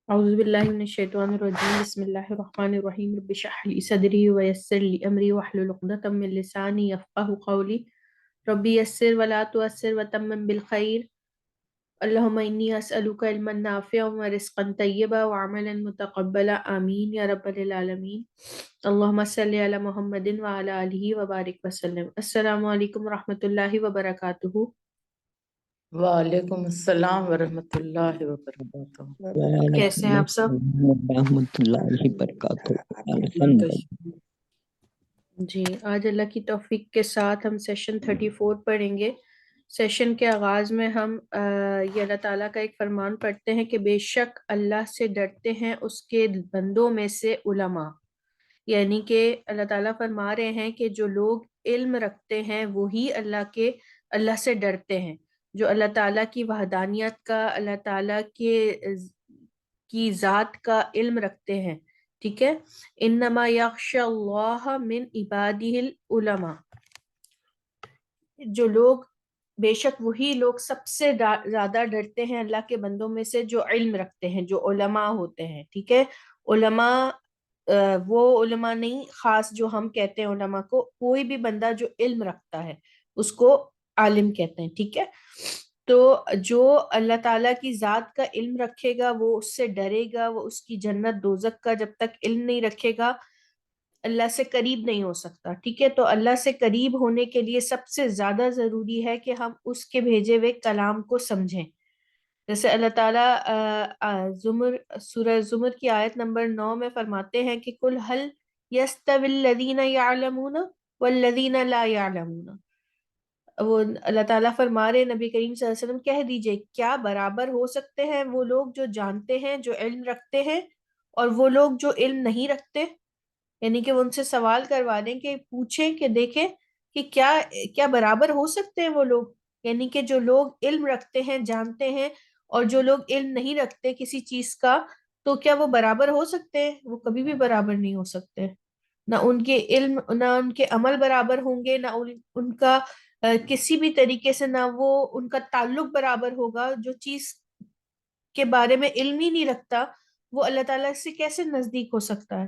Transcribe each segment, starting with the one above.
أعوذ بالله من الشيطان الرجيم بسم الله الرحمن الرحيم رب اشرح لي صدري ويسر لي أمري واحلل عقدة من لساني يفقهوا قولي ربي يسر ولا تؤسر وتمم بالخير اللهم إني أسألك علما نافعا ورزقا طيبا وعملا متقبلا آمين يا رب العالمين اللهم صل على محمد وعلى آله وبارك وسلم. السلام عليكم ورحمة الله وبركاته. وعلیکم السلام ورحمۃ اللہ وبرکاتہ۔ کیسے وعلیکم ہیں آپ سب؟ السلام ورحمۃ اللہ وبرکاتہ۔ الحمد للہ۔ جی آج اللہ کی توفیق کے ساتھ ہم سیشن 34 پڑھیں گے۔ سیشن کے آغاز میں ہم یہ اللہ تعالیٰ کا ایک فرمان پڑھتے ہیں کہ بے شک اللہ سے ڈرتے ہیں اس کے بندوں میں سے علماء، یعنی کہ اللہ تعالیٰ فرما رہے ہیں کہ جو لوگ علم رکھتے ہیں وہی اللہ سے ڈرتے ہیں، جو اللہ تعالیٰ کی وحدانیت کا، اللہ تعالیٰ کی ذات کا علم رکھتے ہیں، ٹھیک ہے۔ انما یخشی اللہ من عبادہ العلماء، جو لوگ، بے شک وہی لوگ سب سے زیادہ ڈرتے ہیں اللہ کے بندوں میں سے جو علم رکھتے ہیں، جو علماء ہوتے ہیں، ٹھیک ہے۔ علماء وہ علماء نہیں، خاص جو ہم کہتے ہیں علماء کو، کوئی بھی بندہ جو علم رکھتا ہے اس کو عالم کہتے ہیں، ٹھیک ہے۔ تو جو اللہ تعالیٰ کی ذات کا علم رکھے گا وہ اس سے ڈرے گا، وہ اس کی جنت دوزخ کا جب تک علم نہیں رکھے گا اللہ سے قریب نہیں ہو سکتا، ٹھیک ہے۔ تو اللہ سے قریب ہونے کے لیے سب سے زیادہ ضروری ہے کہ ہم اس کے بھیجے ہوئے کلام کو سمجھیں۔ جیسے اللہ تعالیٰ سورہ زمر کی آیت نمبر 9 میں فرماتے ہیں کہ قُلْ هَلْ يَسْتَوِي الَّذِينَ يَعْلَمُونَ وَالَّذِينَ لَا يَعْلَمُونَ، وہ اللہ تعالیٰ فرما رہے نبی کریم صلی اللہ علیہ وسلم کہہ دیجئے کیا برابر ہو سکتے ہیں وہ لوگ جو جانتے ہیں، جو علم رکھتے ہیں، اور وہ لوگ جو علم نہیں رکھتے؟ یعنی کہ وہ ان سے سوال کروا دیں کہ پوچھیں کہ دیکھیں کہ کیا برابر ہو سکتے ہیں وہ لوگ، یعنی کہ جو لوگ علم رکھتے ہیں، جانتے ہیں، اور جو لوگ علم نہیں رکھتے کسی چیز کا، تو کیا وہ برابر ہو سکتے ہیں؟ وہ کبھی بھی برابر نہیں ہو سکتے، نہ ان کے علم، نہ ان کے عمل برابر ہوں گے، نہ ان کا کسی بھی طریقے سے، نہ وہ ان کا تعلق برابر ہوگا۔ جو چیز کے بارے میں علم ہی نہیں رکھتا وہ اللہ تعالیٰ سے کیسے نزدیک ہو سکتا ہے،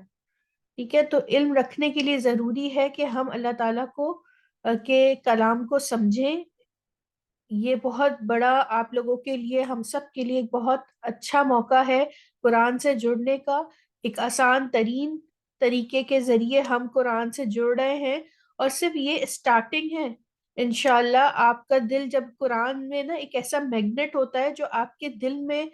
ٹھیک ہے۔ تو علم رکھنے کے لیے ضروری ہے کہ ہم اللہ تعالیٰ کو کے کلام کو سمجھیں۔ یہ بہت بڑا آپ لوگوں کے لیے، ہم سب کے لیے ایک بہت اچھا موقع ہے قرآن سے جڑنے کا۔ ایک آسان ترین طریقے کے ذریعے ہم قرآن سے جڑ رہے ہیں، اور صرف یہ اسٹارٹنگ ہے۔ انشاءاللہ آپ کا دل جب قرآن میں نا ایک ایسا میگنیٹ ہوتا ہے جو آپ کے دل میں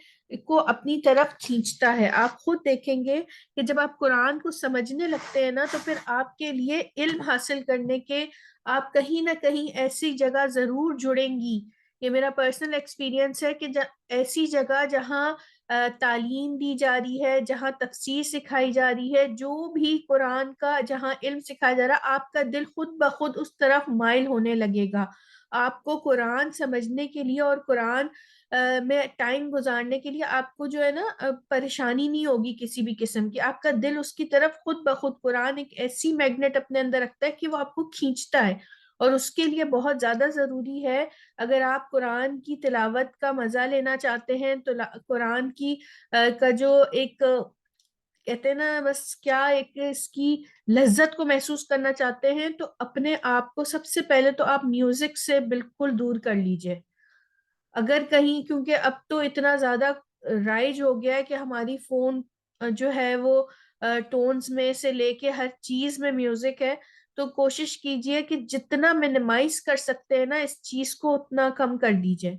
کو اپنی طرف کھینچتا ہے، آپ خود دیکھیں گے کہ جب آپ قرآن کو سمجھنے لگتے ہیں نا تو پھر آپ کے لیے علم حاصل کرنے کے آپ کہیں نہ کہیں ایسی جگہ ضرور جڑیں گی۔ یہ میرا پرسنل ایکسپیرینس ہے کہ ایسی جگہ جہاں تعلیم دی جا رہی ہے، جہاں تفسیر سکھائی جا رہی ہے، جو بھی قرآن کا جہاں علم سکھایا جا رہا، آپ کا دل خود بخود اس طرف مائل ہونے لگے گا۔ آپ کو قرآن سمجھنے کے لیے اور قرآن میں ٹائم گزارنے کے لیے آپ کو جو ہے نا پریشانی نہیں ہوگی کسی بھی قسم کی۔ آپ کا دل اس کی طرف خود بخود، قرآن ایک ایسی میگنیٹ اپنے اندر رکھتا ہے کہ وہ آپ کو کھینچتا ہے، اور اس کے لیے بہت زیادہ ضروری ہے اگر آپ قرآن کی تلاوت کا مزہ لینا چاہتے ہیں تو قرآن کی کا جو ایک کہتے ہیں نا بس کیا ایک اس کی لذت کو محسوس کرنا چاہتے ہیں، تو اپنے آپ کو سب سے پہلے تو آپ میوزک سے بالکل دور کر لیجئے۔ اگر کہیں، کیونکہ اب تو اتنا زیادہ رائج ہو گیا ہے کہ ہماری فون جو ہے وہ ٹونز میں سے لے کے ہر چیز میں میوزک ہے، تو کوشش کیجئے کہ جتنا منیمائز کر سکتے ہیں نا اس چیز کو اتنا کم کر دیجئے،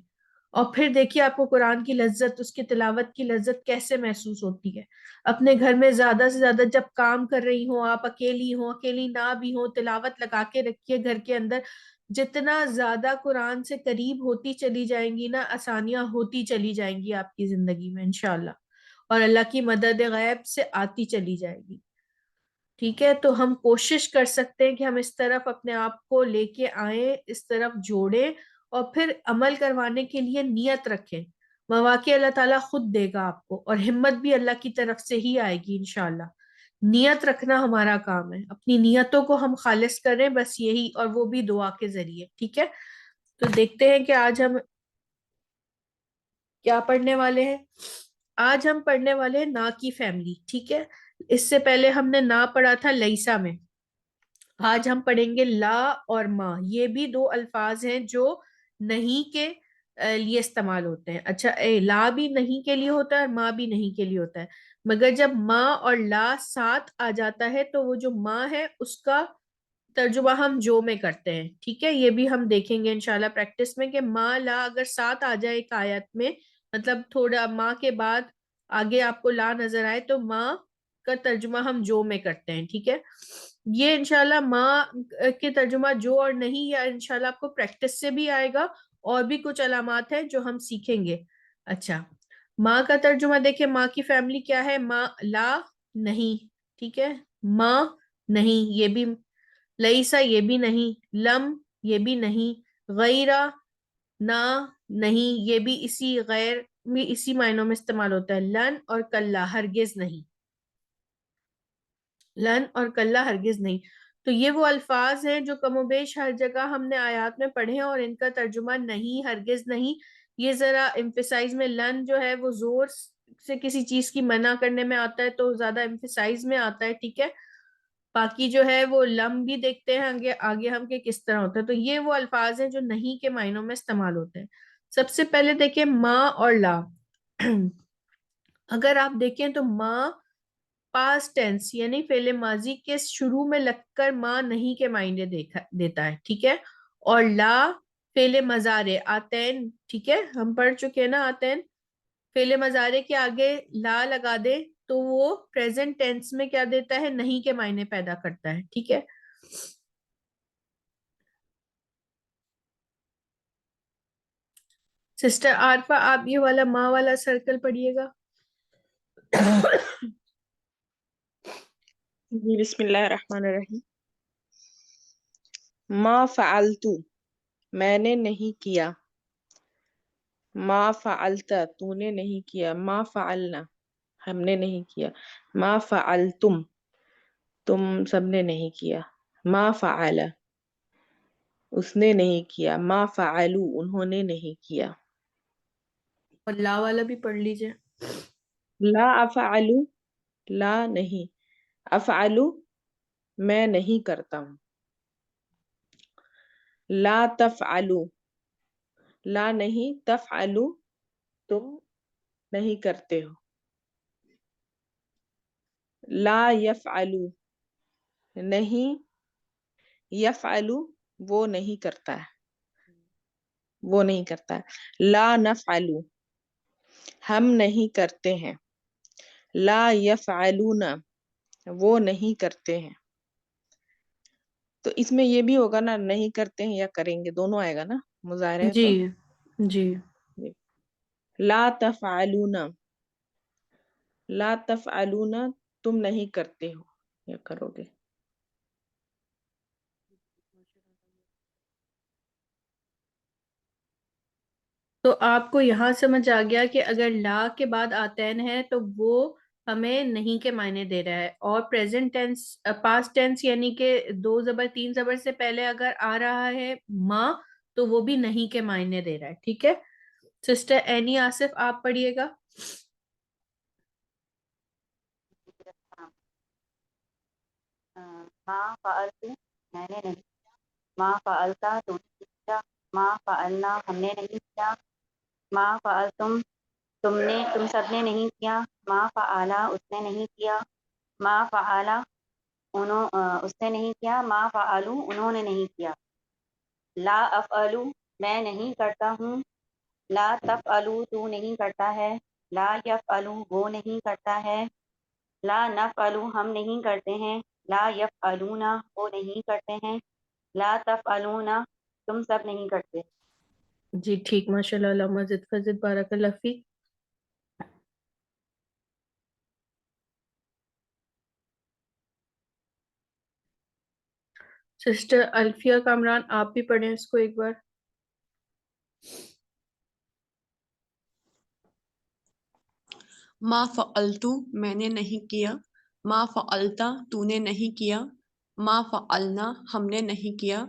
اور پھر دیکھیے آپ کو قرآن کی لذت، اس کی تلاوت کی لذت کیسے محسوس ہوتی ہے۔ اپنے گھر میں زیادہ سے زیادہ جب کام کر رہی ہوں، آپ اکیلی ہوں، اکیلی نہ بھی ہوں، تلاوت لگا کے رکھیے گھر کے اندر۔ جتنا زیادہ قرآن سے قریب ہوتی چلی جائیں گی نا، آسانیاں ہوتی چلی جائیں گی آپ کی زندگی میں انشاءاللہ، اور اللہ کی مدد غیب سے آتی چلی جائے گی، ٹھیک ہے۔ تو ہم کوشش کر سکتے ہیں کہ ہم اس طرف اپنے آپ کو لے کے آئیں، اس طرف جوڑیں، اور پھر عمل کروانے کے لیے نیت رکھیں۔ مواقع اللہ تعالیٰ خود دے گا آپ کو، اور ہمت بھی اللہ کی طرف سے ہی آئے گی انشاءاللہ۔ نیت رکھنا ہمارا کام ہے، اپنی نیتوں کو ہم خالص کریں، بس یہی، اور وہ بھی دعا کے ذریعے، ٹھیک ہے۔ تو دیکھتے ہیں کہ آج ہم کیا پڑھنے والے ہیں۔ آج ہم پڑھنے والے ہیں نا کی فیملی، ٹھیک ہے. اس سے پہلے ہم نے نا پڑھا تھا لیسا میں. آج ہم پڑھیں گے لا اور ما. یہ بھی دو الفاظ ہیں جو نہیں کے لیے استعمال ہوتے ہیں. اچھا لا بھی نہیں کے لیے ہوتا ہے اور ما بھی نہیں کے لیے ہوتا ہے، مگر جب ما اور لا ساتھ آ جاتا ہے تو وہ جو ما ہے اس کا ترجمہ ہم جو میں کرتے ہیں. ٹھیک ہے، یہ بھی ہم دیکھیں گے انشاءاللہ پریکٹس میں کہ ما لا اگر ساتھ آ جائے ایک آیت میں، مطلب تھوڑا ما کے بعد آگے آپ کو لا نظر آئے تو ما کا ترجمہ ہم جو میں کرتے ہیں. ٹھیک ہے، یہ انشاءاللہ ما کے ترجمہ جو اور نہیں یا انشاءاللہ آپ کو پریکٹس سے بھی آئے گا، اور بھی کچھ علامات ہیں جو ہم سیکھیں گے. اچھا، ما کا ترجمہ دیکھیں، ما کی فیملی کیا ہے؟ ما لا نہیں، ٹھیک ہے، ما نہیں، یہ بھی لیسا، یہ بھی نہیں، لم یہ بھی نہیں، غیرہ نہ نہیں، یہ بھی اسی غیر میں اسی معنوں میں استعمال ہوتا ہے. لن اور کلا ہرگز نہیں، لن اور کلا ہرگز نہیں. تو یہ وہ الفاظ ہیں جو کم و بیش ہر جگہ ہم نے آیات میں پڑھے ہیں، اور ان کا ترجمہ نہیں، ہرگز نہیں. یہ ذرا ایمفیسائز میں لن جو ہے وہ زور سے کسی چیز کی منع کرنے میں آتا ہے تو زیادہ ایمفیسائز میں آتا ہے. ٹھیک ہے، باقی جو ہے وہ لم بھی دیکھتے ہیں آگے ہم کہ کس طرح ہوتا ہے. تو یہ وہ الفاظ ہیں جو نہیں کے معنوں میں استعمال ہوتے ہیں. سب سے پہلے دیکھیں ما اور لا. اگر آپ دیکھیں تو ما پاسٹ ٹینس یعنی فعل ماضی کے شروع میں لگ کر ما نہیں کے معنی دیتا ہے. ٹھیک ہے، اور لا فعل مضارع آتین، ٹھیک ہے ہم پڑھ چکے ہیں نا آتین. فعل مضارع کے آگے لا لگا دے تو وہ پریزنٹ ٹینس میں کیا دیتا ہے؟ نہیں کے معنی پیدا کرتا ہے. ٹھیک ہے، سسٹر عارفہ آپ یہ والا ما والا سرکل پڑھیے گا. جی بسم اللہ الرحمن الرحیم. ما فعلتو میں نے نہیں کیا، ما فعلت تو نے نہیں کیا، ما فعلنا ہم نے نہیں کیا، ما فعلتم تم سب نے نہیں کیا، ما فعل اس نے نہیں کیا، ما فعلو انہوں نے نہیں کیا. اور لا والا بھی پڑھ لیجئے. لا افعلو لا نہیں، افعلو میں نہیں کرتا ہوں، لا تفعلو لا نہیں، تفعلو تم نہیں کرتے ہو، لا یفعلو نہیں، یفعلو وہ نہیں کرتا ہے، وہ نہیں کرتا ہے، لا نفعلو ہم نہیں کرتے ہیں، لا یفعلون وہ نہیں کرتے ہیں. تو اس میں یہ بھی ہوگا نا، نہیں کرتے ہیں یا کریں گے دونوں آئے گا نا مضارع. جی تو جی، لا تفعلون لا تفعلون تم نہیں کرتے ہو یا کرو گے. تو آپ کو یہاں سمجھ آ گیا کہ اگر لا کے بعد آتین ہے تو وہ ہمیں نہیں کے معنی دے رہا ہے، اور پریزنٹ ٹینس پاسٹ ٹینس یعنی کہ 2 زبر 3 زبر سے پہلے اگر آ رہا ہے ما تو وہ بھی نہیں کے معنی دے رہا ہے. ٹھیک ہے، سسٹر اینی آصف آپ پڑھیے گا. ما فعلت میں نے نہیں کیا، ما فعلتا تو نے کیا، ما فعلنا ہم نے نہیں کیا، ما فعلتم تم سب نے نہیں کیا، ما فعلا اس نے نہیں کیا، ما فعلا اس نے نہیں کیا، ما فعلو انہوں نے نہیں کیا. لا افعلو میں نہیں کرتا ہوں، لا تفعلو تو نہیں کرتا ہے، لا یفعلو وہ نہیں کرتا ہے، لا نفعلو ہم نہیں کرتے ہیں، لا یفعلون وہ نہیں کرتے ہیں، لا تفعلون تم سب نہیں کرتے. جی ٹھیک، ماشاء اللہ، علامہ زد فضد بارک اللہ فیک. سسٹر الفیہ کامران آپ بھی پڑھیں اس کو ایک بار. ما فعلتو میں نے نہیں کیا، ما فعلتا تو نے نہیں کیا، ما فعلنا ہم نے نہیں کیا،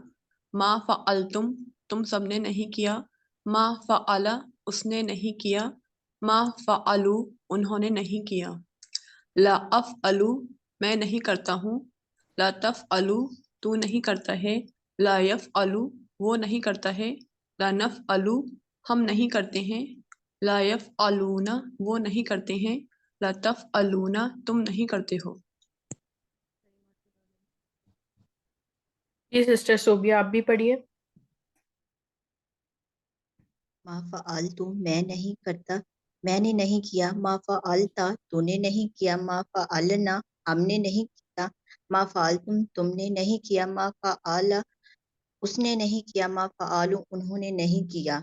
ما فعلتم تم سب نے نہیں کیا، ما فعل اس نے نہیں کیا، ما فعلو انہوں نے نہیں کیا. لا افعلو میں نہیں کرتا ہوں. لا تفعلو تو نہیں کرتا ہے. لا یفعلو وہ نہیں کرتا ہے. لا نفعلو ہم نہیں کرتے ہیں. لا یفعلون وہ نہیں کرتے ہیں. لا تفعلون تم نہیں کرتے ہو. جی سسٹر صوبیہ آپ بھی پڑھیے. ما فعلت میں نہیں کرتا، میں نے نہیں کیا. ما فعلت تو نے نہیں کیا. ما فعلنا ہم نے نہیں کیا. ما فعلتم تم نے نہیں کیا. ما فعل اس نے نہیں کیا. ما فعلوا انہوں نے نہیں کیا.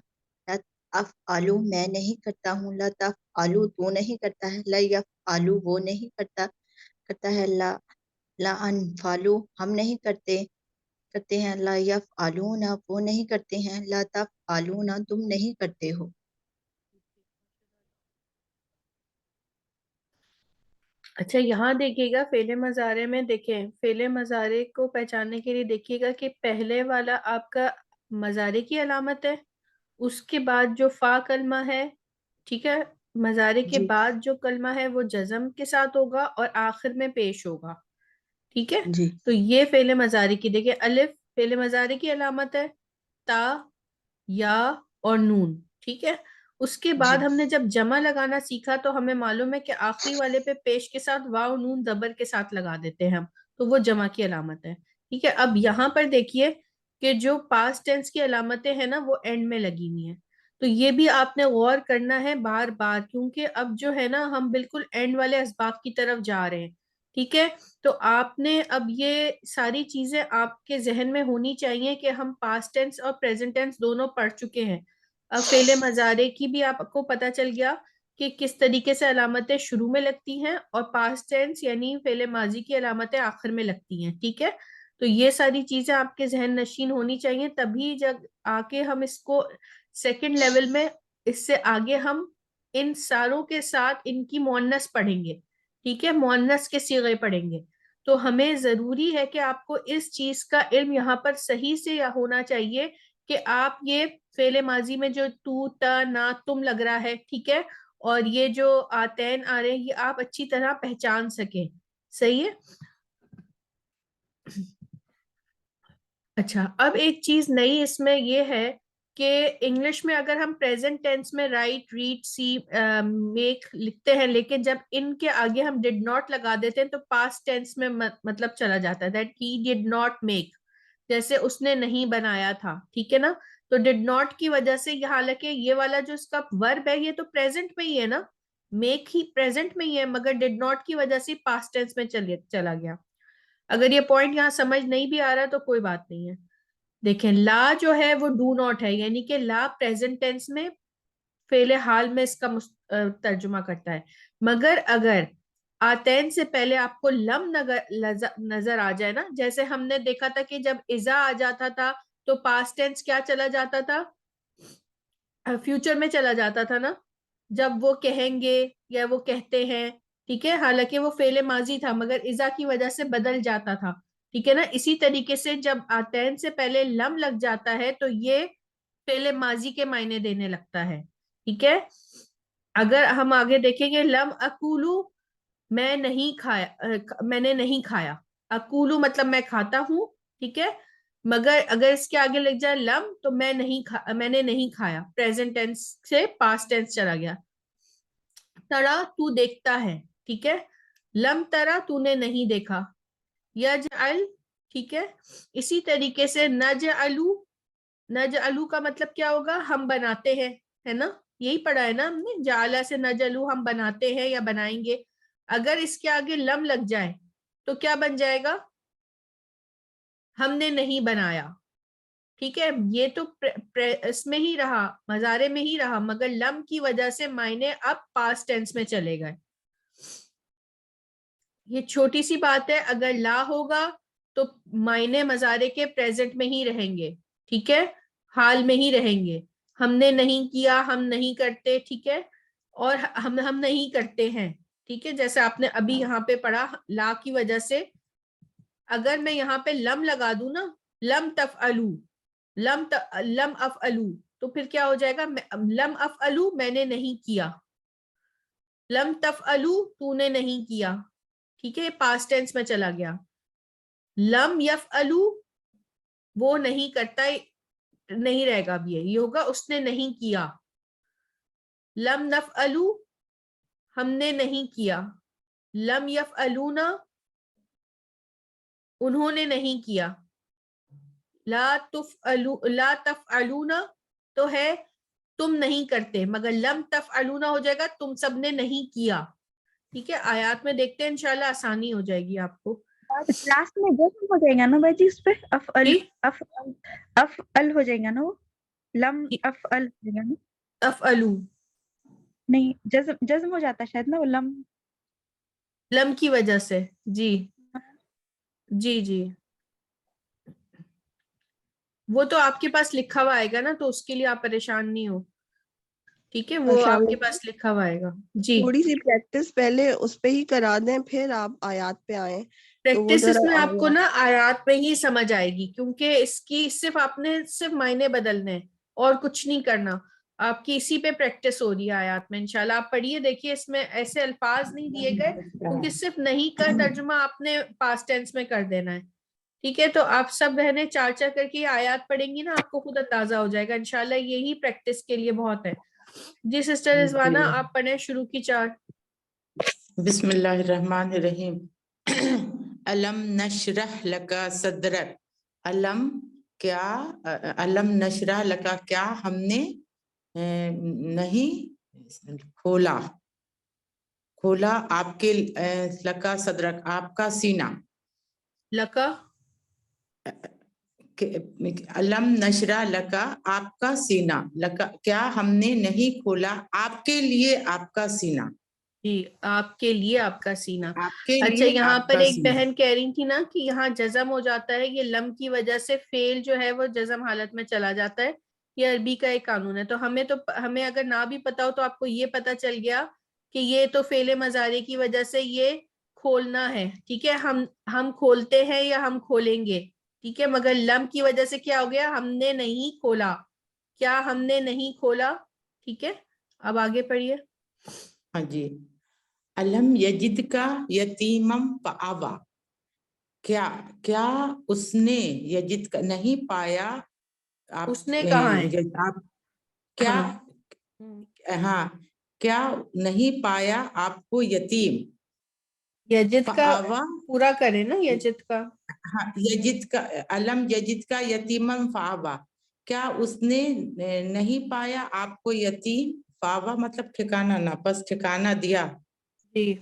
لا افعلوا میں نہیں کرتا ہوں. لا تفعلوا تو نہیں کرتا ہے. لا یفعلوا وہ نہیں کرتا ہے. لا انفعلوا ہم نہیں کرتے ہیں. لا یفعلون وہ نہیں کرتے ہیں. لا تفعلون تم نہیں کرتے ہو. اچھا یہاں دیکھیے گا فعل مضارع میں، دیکھیں فعل مضارع کو پہچاننے کے لیے دیکھیے گا کہ پہلے والا آپ کا مضارع کی علامت ہے، اس کے بعد جو فا کلمہ ہے، ٹھیک ہے، مضارع کے جی بعد جو کلمہ ہے وہ جزم کے ساتھ ہوگا اور آخر میں پیش ہوگا، ٹھیک ہے. جی تو یہ فعل مضارع کی دیکھیں، الف فعل مضارع کی علامت ہے، تا یا اور نون، ٹھیک ہے. اس کے بعد جی ہم نے جب جمع لگانا سیکھا تو ہمیں معلوم ہے کہ آخری والے پہ پیش کے ساتھ واو نون زبر کے ساتھ لگا دیتے ہیں ہم، تو وہ جمع کی علامت ہے، ٹھیک ہے. اب یہاں پر دیکھیے کہ جو پاسٹ ٹینس کی علامتیں ہیں نا وہ اینڈ میں لگی ہوئی ہیں، تو یہ بھی آپ نے غور کرنا ہے بار بار، کیونکہ اب جو ہے نا ہم بالکل اینڈ والے اسباق کی طرف جا رہے ہیں، ٹھیک ہے. تو آپ نے اب یہ ساری چیزیں آپ کے ذہن میں ہونی چاہیے کہ ہم پاسٹ ٹینس اور پریزنٹ ٹینس دونوں پڑھ چکے ہیں. اب فعل مضارع کی بھی آپ کو پتا چل گیا کہ کس طریقے سے علامتیں شروع میں لگتی ہیں اور پاسٹ ٹینس یعنی فعل ماضی کی علامتیں آخر میں لگتی ہیں، ٹھیک ہے. تو یہ ساری چیزیں آپ کے ذہن نشین ہونی چاہیے، تبھی جب آ کے ہم اس کو سیکنڈ لیول میں اس سے آگے ہم ان ساروں کے ساتھ ان کی مؤنث پڑھیں گے، ٹھیک ہے، مؤنث کے صیغے پڑھیں گے. تو ہمیں ضروری ہے کہ آپ کو اس چیز کا علم یہاں پر صحیح سے ہونا چاہیے کہ آپ یہ فعل ماضی میں جو تو تا نا تم لگ رہا ہے، ٹھیک ہے، اور یہ جو آتین آ رہے ہیں یہ آپ اچھی طرح پہچان سکیں، صحیح ہے. اچھا اب ایک چیز نئی اس میں یہ ہے کہ انگلش میں اگر ہم پریزنٹ ٹینس میں رائٹ ریڈ سی میک لکھتے ہیں، لیکن جب ان کے آگے ہم ڈڈ ناٹ لگا دیتے ہیں تو پاسٹ ٹینس میں مطلب چلا جاتا ہے، that he did not make, جیسے اس نے نہیں بنایا تھا، ٹھیک ہے نا. تو ڈڈ ناٹ کی وجہ سے حالانکہ یہ والا جو اس کا ورب ہے یہ تو پریزنٹ میں ہی ہے نا، میک ہی پریزنٹ میں ہی ہے، مگر ڈڈ ناٹ کی وجہ سے پاسٹ ٹینس میں چلا گیا. اگر یہ پوائنٹ یہاں سمجھ نہیں بھی آ رہا تو کوئی بات نہیں ہے. دیکھیں لا جو ہے وہ ڈو ناٹ ہے، یعنی کہ لا پریزنٹ ٹینس میں فعل حال میں اس کا ترجمہ کرتا ہے، مگر اگر آتین سے پہلے آپ کو لم نظر آ جائے نا، جیسے ہم نے دیکھا تھا کہ جب اذا آ جاتا تھا تو پاسٹ ٹینس کیا چلا جاتا تھا، فیوچر میں چلا جاتا تھا نا، جب وہ کہیں گے یا وہ کہتے ہیں، ٹھیک ہے، حالانکہ وہ فعل ماضی تھا مگر اذا کی وجہ سے بدل جاتا تھا، ٹھیک ہے نا. اسی طریقے سے جب آتین سے پہلے لم لگ جاتا ہے تو یہ فعل ماضی کے معنی دینے لگتا ہے، ٹھیک ہے. اگر ہم آگے دیکھیں گے لم اکولو میں نہیں کھایا، میں نے نہیں کھایا، اکولو مطلب میں کھاتا ہوں، ٹھیک ہے، مگر اگر اس کے آگے لگ جائے لم تو میں نے نہیں کھایا، پریزنٹ ٹینس سے پاسٹ ٹینس چلا گیا. ترا تو دیکھتا ہے، ٹھیک ہے، لم ترا تو نے نہیں دیکھا. یجعل، ٹھیک ہے، اسی طریقے سے نجعلو، نجعلو کا مطلب کیا ہوگا، ہم بناتے ہیں، ہے نا، یہی پڑھا ہے نا ہم نے، جعلا سے نجعلو ہم بناتے ہیں یا بنائیں گے. اگر اس کے آگے لم لگ جائے تو کیا بن جائے گا، ہم نے نہیں بنایا، ٹھیک ہے. یہ تو اس میں ہی رہا، مضارع میں ہی رہا، مگر لم کی وجہ سے معنی اب پاسٹ ٹینس میں چلے گئے. یہ چھوٹی سی بات ہے، اگر لا ہوگا تو معنی مضارع کے پریزنٹ میں ہی رہیں گے، ٹھیک ہے، حال میں ہی رہیں گے. ہم نے نہیں کیا، ہم نہیں کرتے، ٹھیک ہے، اور ہم نہیں کرتے ہیں، ٹھیک ہے. جیسے آپ نے ابھی یہاں پہ پڑھا لا کی وجہ سے، اگر میں یہاں پہ لم لگا دوں نا، لم تفعلو، لم افعلو، تو پھر کیا ہو جائے گا، لم افعلو میں نے نہیں کیا، لم تفعلو تو نے نہیں کیا، ٹھیک ہے، پاسٹ ٹینس میں چلا گیا. لم یفعلو وہ نہیں کرتا، نہیں رہے گا اب یہ ہوگا اس نے نہیں کیا. لم نفعلو ہم نے نہیں کیا. لم یفعلونا انہوں نے نہیں کیا. لا تفعلونا تو ہے تم نہیں کرتے، مگر لم تفعلونا ہو جائے گا تم سب نے نہیں کیا. ٹھیک ہے، آیات میں دیکھتے ہیں انشاءاللہ آسانی ہو جائے گی آپ کو. لاسٹ میں جسم ہو جائے گا نا بھائی جی اس پہ افعل جی افعل افعل ہو جائے گا نا، وہ لم افعل ہو جائے گا نا. تفعلو نہیں جزم ہو جاتا ہے شاید نا وہ لم. لم کی وجہ سے. جی جی جی وہ تو آپ کے پاس لکھا ہوا آئے گا نا، تو اس کے لیے آپ پریشان نہیں ہو. ٹھیک ہے، وہ آپ کے پاس لکھا ہوا آئے گا. جی تھوڑی سی پریکٹس پہلے اس پہ ہی کرا دیں، پھر آپ آیات پہ آئیں تو وہ پریکٹس اس ذرا میں آپ کو نا آیات میں ہی سمجھ آئے گی، کیونکہ اس کی صرف آپ نے صرف معنی بدلنے ہیں اور کچھ نہیں کرنا. آپ کی اسی پہ پریکٹس ہو رہی ہے آیات میں. انشاءاللہ آپ پڑھیے، دیکھیے اس میں ایسے الفاظ نہیں دیے گئے، کیونکہ صرف نہیں کا ترجمہ آپ نے پاسٹ ٹینس میں کر دینا ہے. ٹھیک ہے، تو آپ سب بہنیں چار چار کر کے آیات پڑھیں گی نا، آپ کو خود اندازہ ہو جائے گا. انشاءاللہ یہی پریکٹس کے لیے بہت ہے. جی سسٹر رضوانہ آپ پڑھیں شروع کی 4. بسم اللہ الرحمن الرحیم. علم نشرح لکا صدرک. علم کیا، علم نشرح لکا کیا ہم نے نہیں کھولا، کھولا آپ کے لکا صدرک آپ کا سینہ. لکا علم نشرح لکا آپ کا سینہ، لکا کیا ہم نے نہیں کھولا آپ کے لیے آپ کا سینہ. جی آپ کے لیے آپ کا سینہ. آپ کے اچھا لیے یہاں آپ پر کا ایک سینہ. بہن کہہ رہی تھی نا کہ یہاں جزم ہو جاتا ہے، یہ لم کی وجہ سے فعل جو ہے وہ جزم حالت میں چلا جاتا ہے. یہ عربی کا ایک قانون ہے. تو ہمیں اگر نہ بھی پتا ہو تو آپ کو یہ پتا چل گیا کہ یہ تو فعل مضارع کی وجہ سے یہ کھولنا ہے. ٹھیک ہے، ہم کھولتے ہیں یا ہم کھولیں گے. ٹھیک ہے، مگر لم کی وجہ سے کیا ہو گیا، ہم نے نہیں کھولا. کیا ہم نے نہیں کھولا. ٹھیک ہے، اب آگے پڑھیے. ہاں جی. علم یجد کا یتیمم فآوا. کیا کیا اس نے یجد کا نہیں پایا آپ اس نے کہاں ہے. آپ کیا ہاں کیا نہیں پایا آپ کو یتیم. یجد کا فآوا پورا کرے نا، یجد کا. ہاں یجد کا علم یجد کا یتیمم فآوا. کیا اس نے نہیں پایا آپ کو یتیم. فآوا مطلب ٹھکانہ نہ، بس ٹھکانہ دیا. جی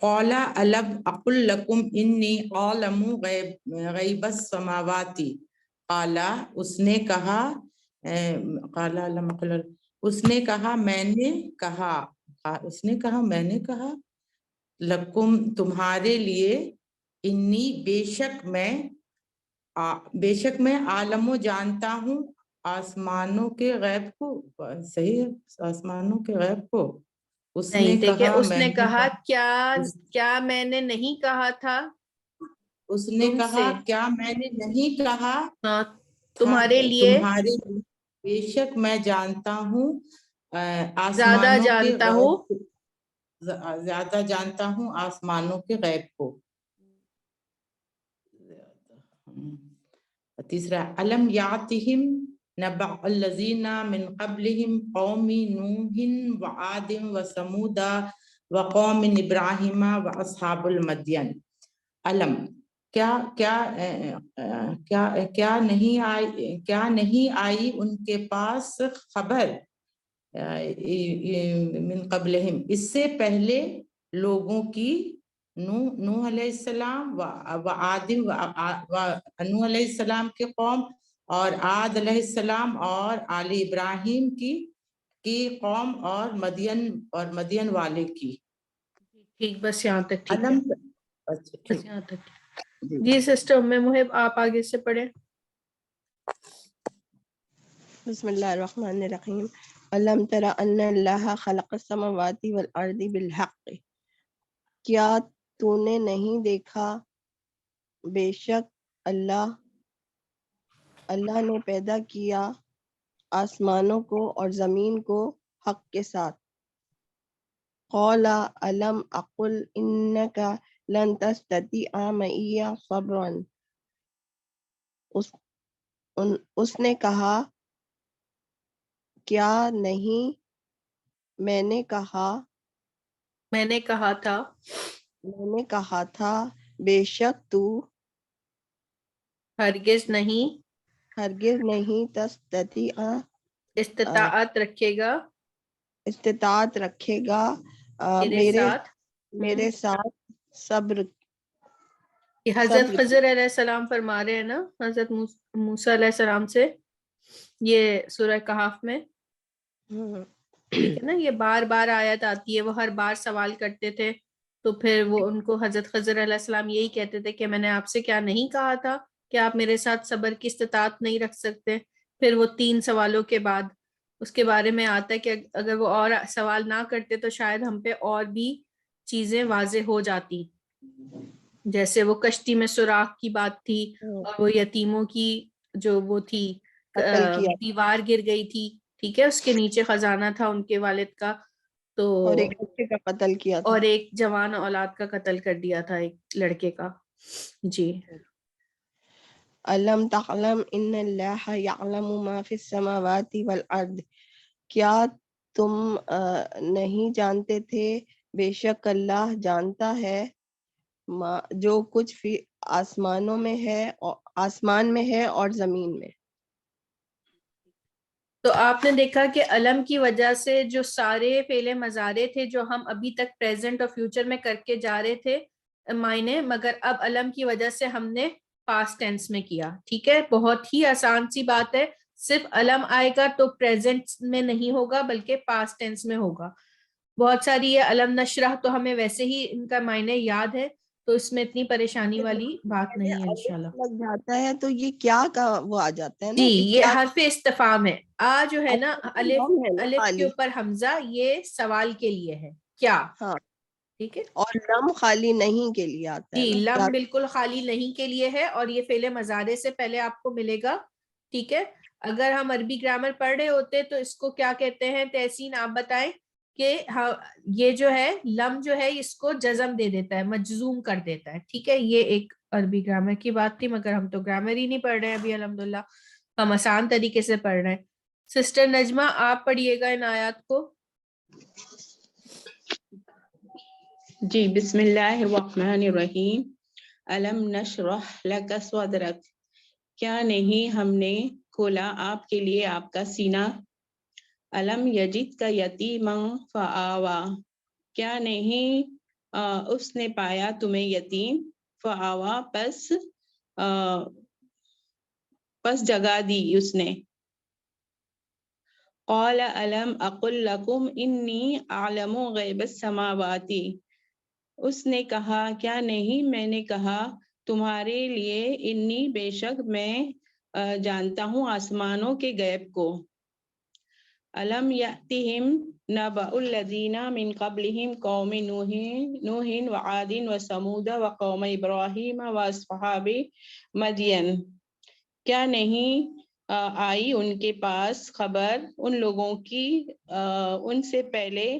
قال الم اقل لکم انی اعلم غیب السماوات. قال اس نے کہا، قال الم اقل اس نے کہا میں نے کہا، اس نے کہا میں نے کہا، لکم تمہارے لیے، انی بے شک میں عالم جانتا ہوں آسمانوں کے غیب کو. صحیح ہے، آسمانوں کے غیب کو. اس نے نہیں دیکھیں، کہا اس میں نے نے کہا کیا میں نے نہیں کہا تھا اس نے تم کہا سے. کیا میں نے نہیں کہا ہاں تھا تمہارے لیے تمہارے لیے، بے شک میں جانتا ہوں زیادہ آسمانوں کے جانتا غیب ہوں. کو، زیادہ جانتا ہوں آسمانوں کے غیب کو. تیسرا علم یاتہم نبأ الذین من قبلہم قوم نوح وعاد وثمود وقوم ابراہیم واصحاب المدین. علم کیا کیا کیا کیا نہیں آئی ان کے پاس خبر، من قبلہم اس سے پہلے لوگوں کی، نوح علیہ السلام وعاد نوح علیہ السلام کے قوم، اور عاد علیہ السلام اور آل ابراہیم کی قوم، اور مدین والے کی. ٹھیک، بس یہاں تک ٹھیک ہے. علم اچھا بس ٹھیک. یہاں تک. جی سسٹر ام محب آپ آگے سے پڑھیں. بسم اللہ الرحمن الرحیم. علم تر ان اللہ خلق السماوات والارض بالحق. کیا تو نے نہیں دیکھا بے شک اللہ نے پیدا کیا آسمانوں کو اور زمین کو حق کے ساتھ. قال الم اقل انک لن تستطیع معی صبرا. اس نے کہا کیا نہیں میں نے کہا تھا بے شک تو ہرگز نہیں تستطیع استطاعت رکھے گا میرے ساتھ صبر. یہ حضرت خضر علیہ السلام فرما رہے ہیں نا حضرت موسیٰ علیہ السلام سے، یہ سورہ کہف میں، ٹھیک ہے نا. یہ بار بار آیت آتی ہے، وہ ہر بار سوال کرتے تھے، تو پھر وہ ان کو حضرت خضر علیہ السلام یہی کہتے تھے کہ میں نے آپ سے کیا نہیں کہا تھا کہ آپ میرے ساتھ صبر کی استطاعت نہیں رکھ سکتے. پھر وہ 3 سوالوں کے بعد اس کے بارے میں آتا ہے کہ اگر وہ اور سوال نہ کرتے تو شاید ہم پہ اور بھی چیزیں واضح ہو جاتی، جیسے وہ کشتی میں سوراخ کی بات تھی، اور وہ یتیموں کی جو وہ تھی دیوار گر گئی تھی، ٹھیک ہے، اس کے نیچے خزانہ تھا ان کے والد کا، تو اور ایک بچے کا قتل کیا تھا، اور ایک جوان اولاد کا قتل کر دیا تھا ایک لڑکے کا. جی. الم تعلم ان اللہ یعلم ما فی السماوات والارض. کیا تم نہیں جانتے تھے بے شک اللہ جانتا ہے جو کچھ فی آسمان میں ہے اور زمین میں. تو آپ نے دیکھا کہ علم کی وجہ سے جو سارے فعل مضارع تھے جو ہم ابھی تک پریزنٹ اور فیوچر میں کر کے جا رہے تھے معنی، مگر اب علم کی وجہ سے ہم نے پاسٹ ٹینس میں کیا. ٹھیک ہے، بہت ہی آسان سی بات ہے. صرف علم آئے گا تو پریزنٹ میں نہیں ہوگا بلکہ پاسٹ ٹینس میں ہوگا. بہت ساری یہ علم نشرح تو ہمیں ویسے ہی ان کا معنی یاد ہے، تو اس میں اتنی پریشانی والی بات نہیں ہے انشاءاللہ. لگ جاتا ہے تو یہ کیا کا وہ آ جاتا ہے نا. جی، یہ حرف استفہام ہے. جو ہے نا الف کے خالی اوپر حمزہ، یہ سوال کے لیے ہے کیا. ہاں، ٹھیک ہے، اور لم خالی نہیں کے لیے آتا ہے جی، نا. لم بالکل خالی نہیں کے لیے ہے، اور یہ فعل مضارع سے پہلے آپ کو ملے گا. ٹھیک ہے، اگر ہم عربی گرامر پڑھ رہے ہوتے تو اس کو کیا کہتے ہیں تحسین آپ بتائیں کہ یہ جو ہے لم جو ہے اس کو جزم دے دیتا ہے، مجزوم کر دیتا ہے. ٹھیک ہے، یہ ایک عربی گرامر کی بات تھی، مگر ہم تو گرامر ہی نہیں پڑھ رہے ہیں ابھی الحمدللہ، ہم آسان طریقے سے پڑھ رہے ہیں. سسٹر نجمہ آپ پڑھیے گا ان آیات کو. جی، بسم اللہ الرحمن الرحیم. علم نشرح لک صدرک. کیا نہیں ہم نے کھولا آپ کے لیے آپ کا سینہ. علم یجد کا یتیما فآوا. کیا نہیں اس نے پایا تمہیں یتیم، فآوا پس جگہ دی اس نے. قال الم اقل لکم انی اعلم غیب السماوات. اس نے کہا کیا نہیں میں نے کہا تمہارے لیے انی بے شک میں جانتا ہوں آسمانوں کے غیب کو. الم یأتہم نبأ الذین من قبلہم قوم نوح وعاد وثمود وقوم ابراہیم واصحاب مدین. کیا نہیں آئی ان کے پاس خبر ان لوگوں کی ان سے پہلے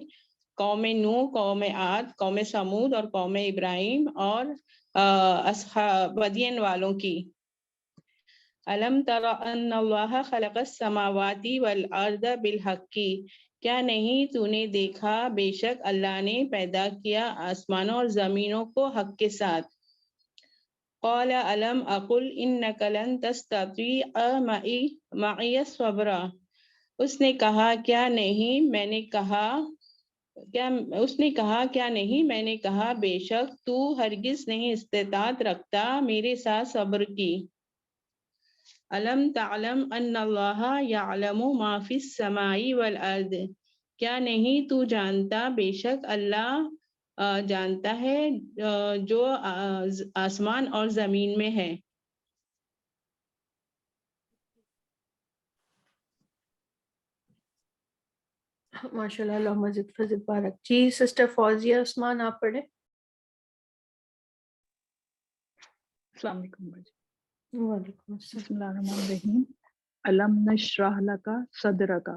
قوم نوح، قوم عاد، قوم ثمود اور قوم ابراہیم اور اصحاب مدین والوں کی. الم تر ان اللہ خلق السماوات والارض بالحق. کیا نہیں تو نے دیکھا بے شک اللہ نے پیدا کیا آسمانوں اور زمینوں کو حق کے ساتھ. قال الم اقل انک لن تستطیع معی صبرا. اس نے کہا کیا نہیں میں نے کہا بے شک تو ہرگز نہیں استطاعت رکھتا میرے ساتھ صبر کی. الم تعلم ان اللہ یعلم ما فی السماء والارض. کیا نہیں تو جانتا بے شک اللہ جانتا ہے جو آسمان اور زمین میں ہے. ماشاء اللہ، اللہم زد فزد بارک. جی سسٹر فوزیہ عثمان آپ پڑھیں. السلام علیکم. وعلیکم السلام. بسم اللہ الرحمن الرحیم. علم نشرح لک صدرک.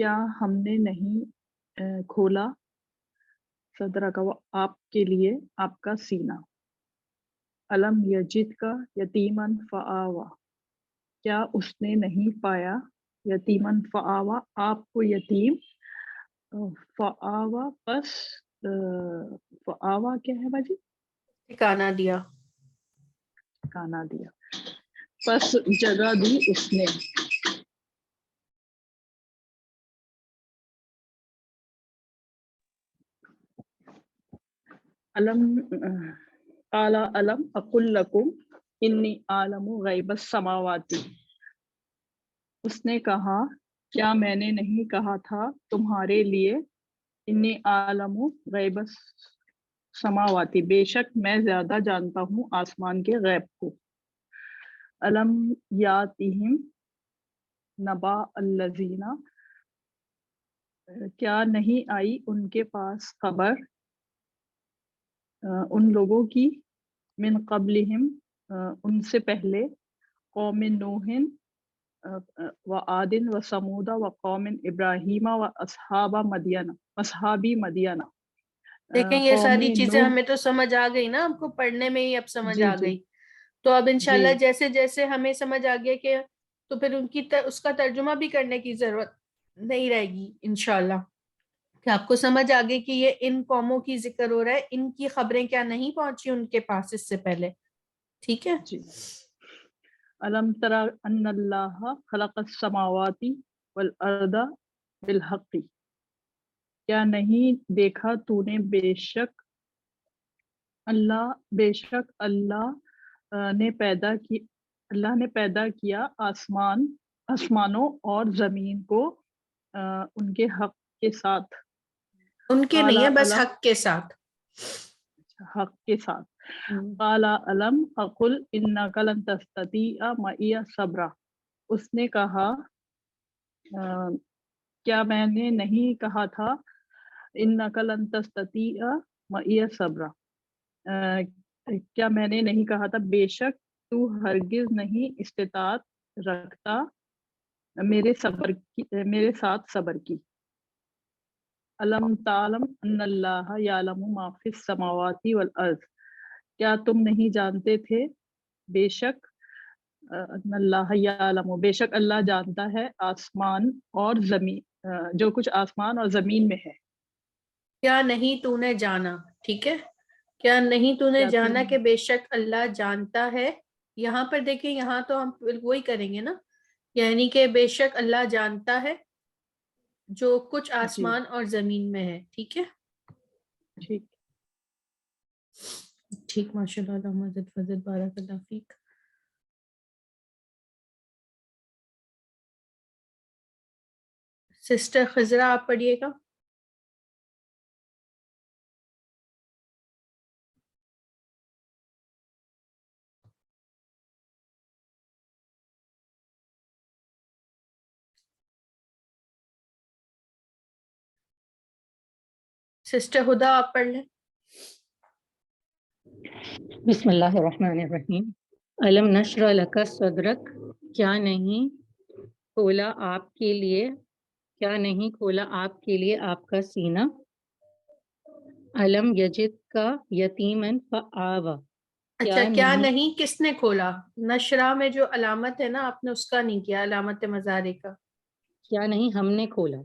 کیا ہم نے نہیں کھولا صدر کا آپ کے لیے آپ کا سینہ. علم یجد کا یتیمن فآوا، کیا اس نے نہیں پایا یتیمن فآوا آپ کو یتیم، فآوا پس فآوا کیا ہے باجی؟ ٹھکانہ دیا. ٹھکانہ دیا، پس جگہ دی اس نے. علم قال علم اقل لکم انی عالم غیب السماوات، اس نے کہا کیا میں نے نہیں کہا تھا تمہارے لیے انی عالم غیب السماوات، بے شک میں زیادہ جانتا ہوں آسمان کے غیب کو. علم یاتہم نبا الذین، کیا نہیں آئی ان کے پاس خبر ان لوگوں کی، من قبلہم ان سے پہلے، قوم نوح و عاد و ثمود و قوم ابراہیم و اصحاب مدینہ. دیکھیں یہ قوم ساری چیزیں نوح، ہمیں تو سمجھ آ گئی نا، آپ کو پڑھنے میں ہی اب سمجھ جی آ جی گئی. تو اب انشاءاللہ جی جیسے جیسے ہمیں سمجھ آ گیا کہ تو پھر ان کی اس کا ترجمہ بھی کرنے کی ضرورت نہیں رہے گی انشاءاللہ، کہ آپ کو سمجھ آ گئی کہ یہ ان قوموں کی ذکر ہو رہا ہے، ان کی خبریں کیا نہیں پہنچی ان کے پاس اس سے پہلے. ٹھیک ہے. جی. علم تری ان اللہ خلق السماوات والارض بالحق، کیا نہیں دیکھا تو نے بے شک اللہ نے پیدا کیا آسمانوں اور زمین کو ان کے حق کے ساتھ. ان کے نہیں ہے، بس علم، حق کے ساتھ. حق کے ساتھ. قال علم اقل انک لن تستطیع معی صبرا، اس نے کہا کیا میں نے نہیں کہا تھا انک لن تستطیع معی صبرا، کیا میں نے نہیں کہا تھا بے شک تو ہرگز نہیں استطاعت رکھتا میرے ساتھ صبر کی. علم تعلم ان اللہ یعلم ما فی السماوات والارض، کیا تم نہیں جانتے تھے بے شک ان اللہ یعلم، بے شک اللہ جانتا ہے آسمان اور زمین، جو کچھ آسمان اور زمین میں ہے. کیا نہیں تو نے جانا. ٹھیک ہے. کیا نہیں تو نے کیا تم، جانا کہ بے شک اللہ جانتا ہے. یہاں پر دیکھیں، یہاں تو ہم وہی کریں گے نا، یعنی کہ بے شک اللہ جانتا ہے جو کچھ جی آسمان اور زمین میں ہے. ٹھیک ہے. ٹھیک. ٹھیک. ماشاء اللہ. مزید فضل بارک اللہ فیک. سسٹر خضرا آپ پڑھیے گا. سسٹر ہدا آپ پڑھ لیں. بسم اللہ الرحمن الرحیم. علم نشرح لک صدرک، کیا نہیں کھولا آپ کے لیے آپ کا سینہ. علم یجد کا یتیمن فآوا، اچھا، کیا نہیں کس نے کھولا؟ نشرہ میں جو علامت ہے نا، آپ نے اس کا نہیں کیا، علامت مضارع کا. کیا نہیں ہم نے کھولا،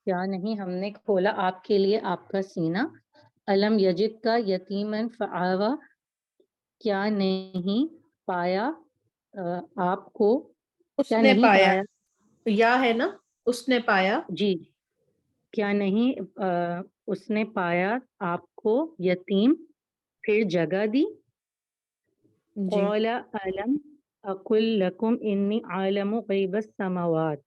کیا نہیں ہم نے کھولا آپ کے لیے آپ کا سینہ. علم یجد کا یتیمن فآوا، کیا نہیں پایا آپ کو، اس کیا نے نہیں پایا. پایا، یا ہے نا، اس نے پایا. جی کیا نہیں اس نے پایا آپ کو یتیم، پھر جگہ دی. جی. قال علم اقل لکم انی عالم غیب السماوات،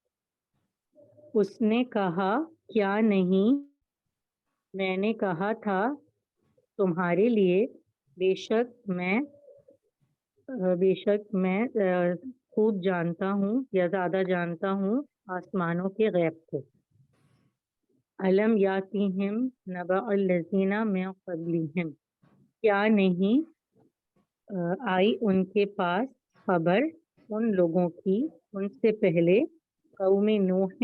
اس نے کہا کیا نہیں میں نے کہا تھا تمہارے لیے بے شک میں خوب جانتا ہوں یا زیادہ جانتا ہوں آسمانوں کے غیب کو. علم یاتہم نبأ الذین من قبلہم، کیا نہیں آئی ان کے پاس خبر ان لوگوں کی ان سے پہلے، قوم نوح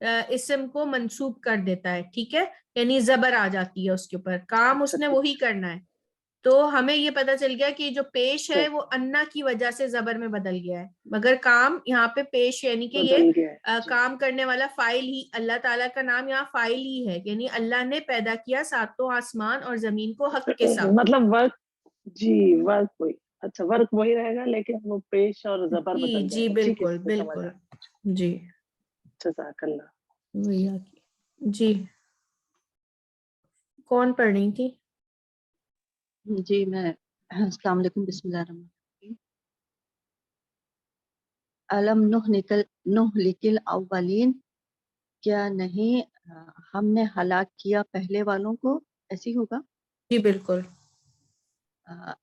اسم کو منسوب کر دیتا ہے، ٹھیک ہے، یعنی زبر آ جاتی ہے اس کے اوپر، کام اس نے وہی کرنا ہے. تو ہمیں یہ پتا چل گیا کہ جو پیش ہے وہ انا کی وجہ سے زبر میں بدل گیا ہے، مگر کام یہاں پہ پیش یعنی کہ یہ کام کرنے والا فاعل ہی، اللہ تعالیٰ کا نام یہاں فاعل ہی ہے، یعنی اللہ نے پیدا کیا ساتوں آسمان اور زمین کو حق کے ساتھ. مطلب ورک، جی ورک وہی، اچھا ورک وہی رہے گا لیکن وہ پیش اور زبر جی بدل جی جائے گا. ٹھیک ہے، بالکل بالکل. جی جزاک اللہ. جی کون پڑھ رہی تھی؟ جی میں، السلام علیکم، بسم اللہ الرحمن الرحیم. علم نہلک الاولین، کیا نہیں ہم نے ہلاک کیا پہلے والوں کو، ایسی ہوگا. جی بالکل.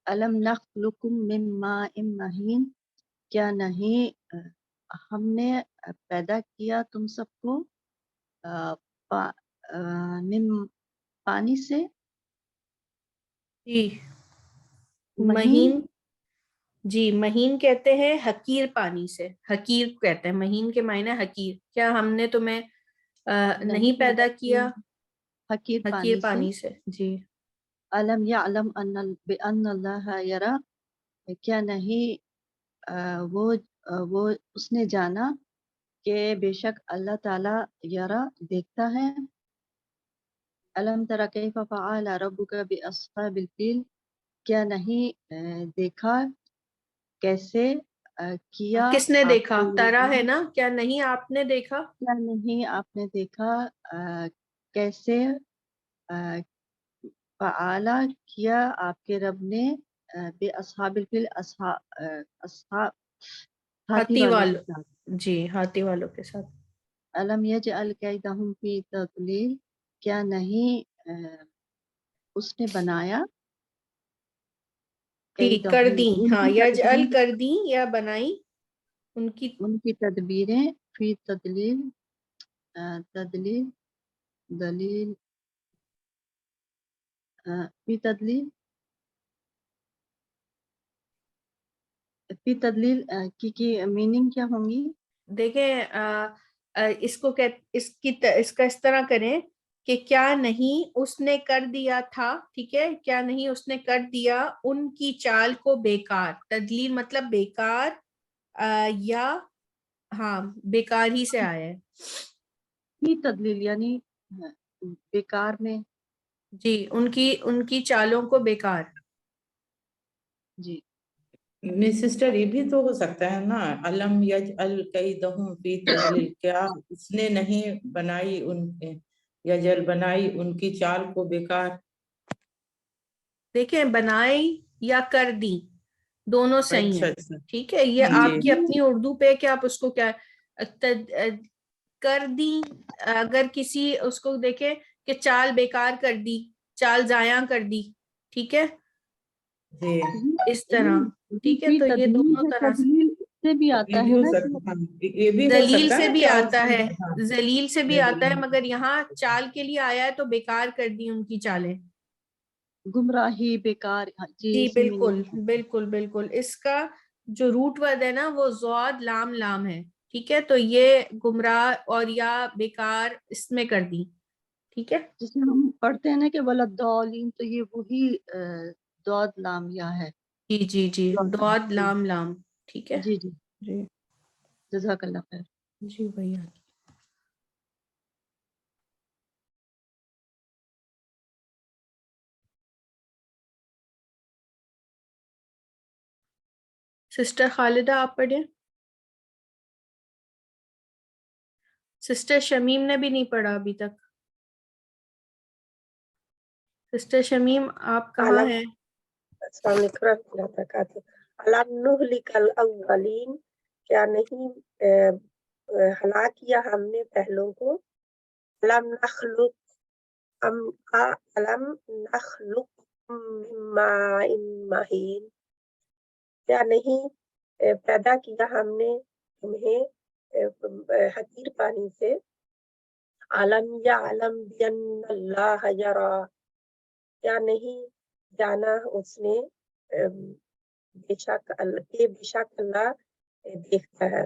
علم نخلقکم من ماء مہین، کیا نہیں ہم نے پیدا کیا تم سب کو من پانی سے. جی مہین، جی مہین کہتے ہیں حقیر پانی سے، حقیر کہتے ہیں، مہین کے معنی حقیر. کیا ہم نے تمہیں نہیں پیدا کیا حقیر پانی سے. جی. علم یعلم بان اللہ یری، کیا نہیں وہ اس نے جانا کہ بے شک اللہ تعالی یرا دیکھتا ہے. علم تر کیف فعل ربک باصحاب الفیل، کیا نہیں دیکھا کیسے کیا کس نے آپ دیکھا؟ کے ترا رب ہے نے، نا، کیا نہیں آپ نے دیکھا؟ کیا نہیں آپ نے دیکھا کیسے فعال کیا آپ کے رب نے بے اصحاب الفیل، اصحاب ہاتھی ہاتھی والوں کے والوں، ساتھ. جی ہاتھی والوں کے ساتھ. علم یجعل کیدہم فی تضلیل، کیا نہیں اس نے بنایا جی کر کیدہم دی، ان ہاں کی یجعل تدبیر، کر دی یا بنائی ان کی تدبیریں فی تدلیل، تدلیل دلیل فی تدلیل، فی تدلیل کی میننگ کیا ہوں گی؟ دیکھیں اس کو اس کا اس طرح کریں کہ کیا نہیں اس نے کر دیا تھا، ٹھیک ہے، کیا نہیں اس نے کر دیا ان کی چال کو بیکار. تدلیل مطلب بیکار، یا ہاں بیکار ہی سے آیا ہے. فی تدلیل یعنی بیکار میں. جی ان کی چالوں کو بیکار. جی سسٹر یہ بھی تو ہو سکتا ہے نا، علم یجعل کیدہم فی تضلیل، کیا اس نے نہیں بنائی یجعل بنائی ان کی چال کو بیکار. دیکھیں بنائی یا کر دی دونوں صحیح اچھا ہیں، اچھا. ٹھیک ہے، یہ جی آپ کی اپنی اردو پہ کہ آپ اس کو کیا کر دی. اگر کسی اس کو دیکھیں کہ چال بیکار کر دی، چال ضائع کر دی، ٹھیک ہے، جی اس طرح. ٹھیک ہے، فی تو یہ تدلیل دونوں ہے، طرح سے تدلیل سے بھی یہ آتا بھی ہے ہو نا کہ سکتا، یہ بھی ہو دلیل سکتا سے ہے بھی کہ آتا ہے، ہاں ذلیل سے بھی آتا ہے، دلیل. مگر یہاں چال کے لیے آیا ہے تو بیکار کر دی ان کی چالیں. گمراہی بیکار، جی جی اسی بالکل میننگ. بالکل بالکل. اس کا جو روٹ ورڈ ہے نا وہ ضاد لام لام ہے، ٹھیک ہے، تو یہ گمراہ اور یا بیکار اس میں کر دی، ٹھیک ہے. جس میں ہم پڑھتے ہیں نا کہ ولدالین، تو یہ وہی دود لام یا ہے. جی جی جی ضاد جی لام لام، ٹھیک ہے. جی جی، جی جزاک اللہ خیر. جی بھیا. سسٹر خالدہ آپ پڑھیں. سسٹر شمیم نے بھی نہیں پڑھا ابھی تک. سسٹر شمیم آپ کہاں علم، ہیں؟ السلام علیکم ورحمۃ اللہ وبرکاتہ. علم نہلک الاولین، کیا نہیں ہلاک کیا ہم نے پہلوں کو. علم نخلق علم نخلق من ماء مہین، کیا نہیں پیدا کیا ہم نے تمہیں حقیر پانی سے. علم یعلم بان اللہ یری، کیا نہیں جانا اس نے بے شک اللہ دیکھتا ہے.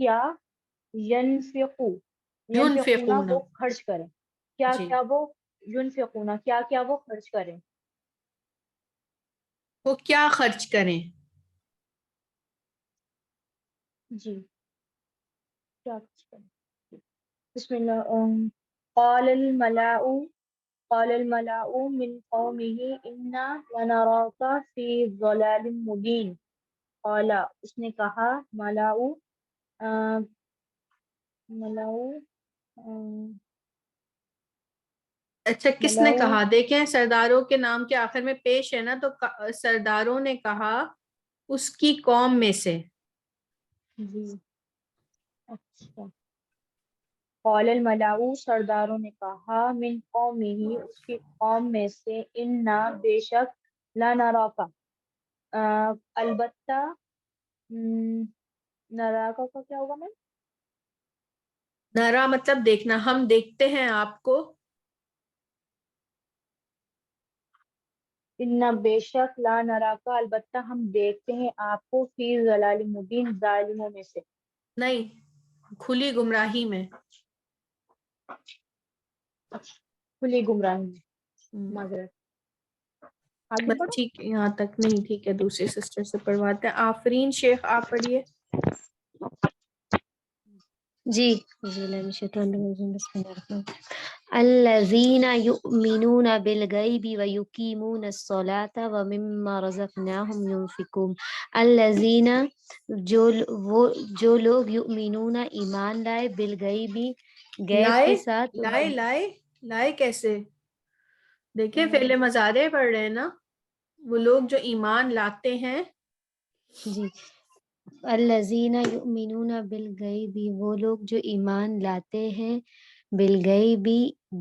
کیا ینفقو ینفقونا ينفقون وہ خرچ کریں کیا جی کیا وہ ینفقونا کیا کیا وہ خرچ کریں وہ کیا خرچ کریں جی کیا خرچ کریں بسم اللہ قال الملأ من قومه إنا لنراك في ضلال مبين قال اس نے کہا اچھا کس نے ملاؤ کہا دیکھیں سرداروں کے نام کے آخر میں پیش ہے نا تو سرداروں نے کہا اس کی قوم میں سے جی اچھا قال الملأ سرداروں نے کہا من قومه اس کی قوم میں سے انا بے شک لنراک البتہ نراکا کا کیا ہوگا میں نرا مطلب دیکھنا ہم دیکھتے ہیں آپ کو انا بے شک لا نراکا البتہ ہم دیکھتے ہیں آپ کو فی ضلال مبین ظالموں میں سے نہیں کھلی گمراہی میں کھلی گمراہی میں معذرت آگے بس پڑھو ٹھیک ہے یہاں تک نہیں ٹھیک ہے دوسری سسٹر سے پڑھواتے ہیں آفرین شیخ آپ پڑھیے جی بسم اللہ الذین یؤمنون بالغیب ویقیمون الصلاة ومما رزقناہم ينفقون الذین جو لوگ یؤمنون ایمان لائے بالغیب غیب کے ساتھ لائے کیسے دیکھیں فعل مضارع پڑھ رہے ہیں نا وہ لوگ جو ایمان لاتے ہیں جی الذین یؤمنون بالغیب وہ لوگ جو ایمان لاتے ہیں بالغیب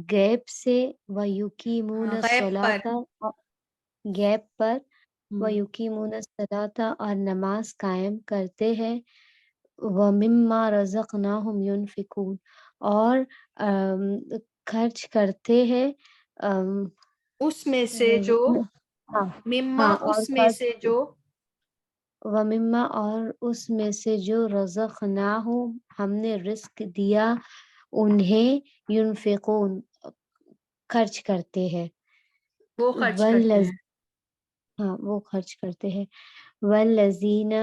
غیب سے ویقیمون غیب پر الصلاۃ غیب پر ویقیمون الصلاۃ اور نماز قائم کرتے ہیں ومما رزقناہم ينفقون اور خرچ کرتے ہیں اس میں سے جو مما اور اس میں سے جو ومما اور اس میں سے جو رزقناہم ہم نے رزق دیا انہیں ينفقون خرچ کرتے ہیں وہ خرچ کرتے ہیں ہاں وہ خرچ کرتے ہیں والذین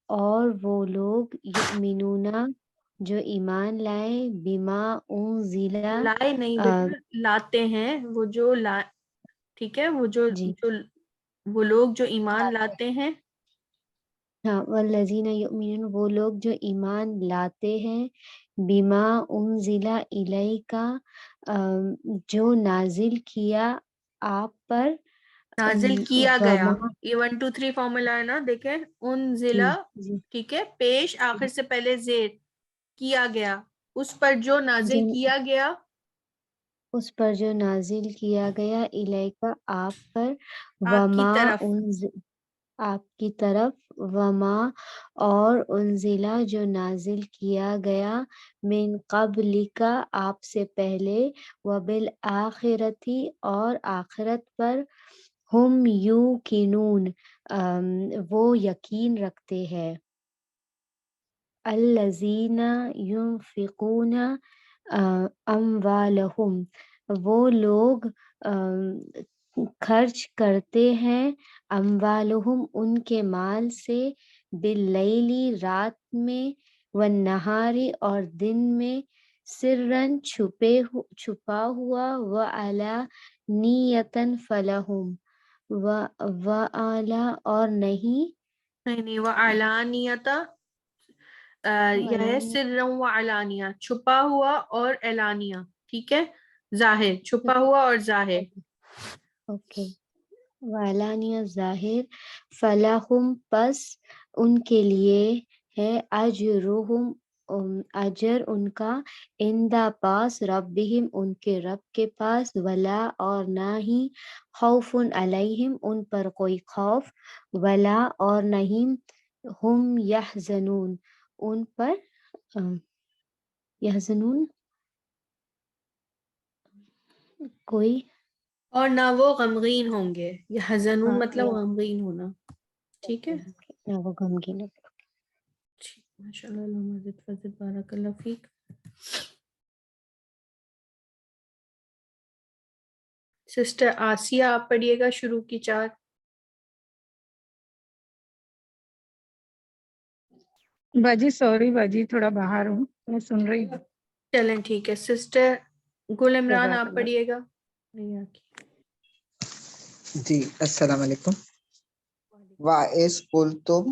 اور وہ لوگ یؤمنون جو ایمان لائے بما انزل لائے نہیں بیٹا لاتے ہیں وہ جو ٹھیک ہے وہ جو وہ لوگ جو ایمان لاتے ہیں ہاں والذین یؤمنون وہ لوگ جو ایمان لاتے ہیں بما انزل الیک جو نازل کیا آپ پر نازل کیا گیا وما یہ 1 2 3 فارمولا ہے نا دیکھیں انزلہ ٹھیک ہے پیش آخر سے پہلے زیر کیا گیا اس پر جو نازل کیا گیا اس پر جو نازل کیا گیا الیک آپ پر آپ کی وما طرف آپ کی طرف وما اور انزلہ جو نازل کیا گیا من قبلک آپ سے پہلے وبالآخرتی اور آخرت پر ہم یوقنون وہ یقین رکھتے ہیں الذین ينفقون اموالہم وہ لوگ خرچ کرتے ہیں اموالہم ان کے مال سے باللیلی رات میں والنہاری اور دن میں سرن چھپا ہوا وعلانیتاً فلہم وعلا اور نہیں وہ اعلانیتا یہ ہے سرًا و علانیہ چھپا ہوا اور اعلانیہ ٹھیک ہے ظاہر چھپا ہوا اور ظاہر اوکے وعلانیہ ظاہر فلاحم پس ان کے لیے ہے اجرہم اجر ان کا عند پاس ربہم ان کے رب کے پاس ولا اور نہ ہی خوف علیہم ان پر کوئی خوف ولا اور نہیں ہم یحزنون ان پر یحزنون کوئی اور نہ وہ غمگین ہوں گے یہ حزنون مطلب غمگین ہونا ٹھیک ہے نہ وہ غمگین ماشاءاللہ اللہم زد فزد بارک اللہ فیک. سسٹر آسیہ آپ پڑھیے گا شروع کی 4. باجی سوری باجی تھوڑا باہر ہوں, میں سن رہی ہوں. چلیں ٹھیک ہے. سسٹر گل عمران جزاک آپ اللہ. پڑھیے گا. نہیں آتی. جی السلام علیکم. وَإِذْ قُلْتُمْ,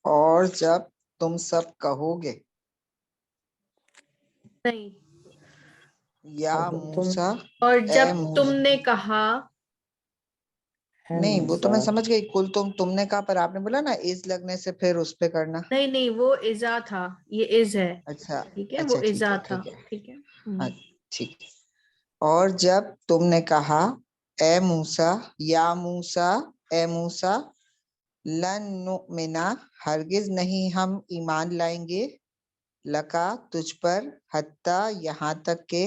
اور جب تم سب کہو گے, نہیں, یا موسیٰ, اور اے جب تم موسیٰ. نے کہا, نہیں وہ تو میں سمجھ گئی, کل تم نے کہا, پر آپ نے بولا نا از لگنے سے پھر اس پہ کرنا. نہیں وہ ازا تھا, یہ از ہے. اچھا ٹھیک ہے, وہ اچھا ٹھیک ازا ہے تھا. ٹھیک ہے. ٹھیک ہے. ہاں ٹھیک ہے. اور جب تم نے کہا اے موسیٰ, یا موسیٰ, اے موسیٰ, لن نؤمنا, ہرگز نہیں ہم ایمان لائیں گے, لکا, تجھ پر, حتیٰ, یہاں تک کہ,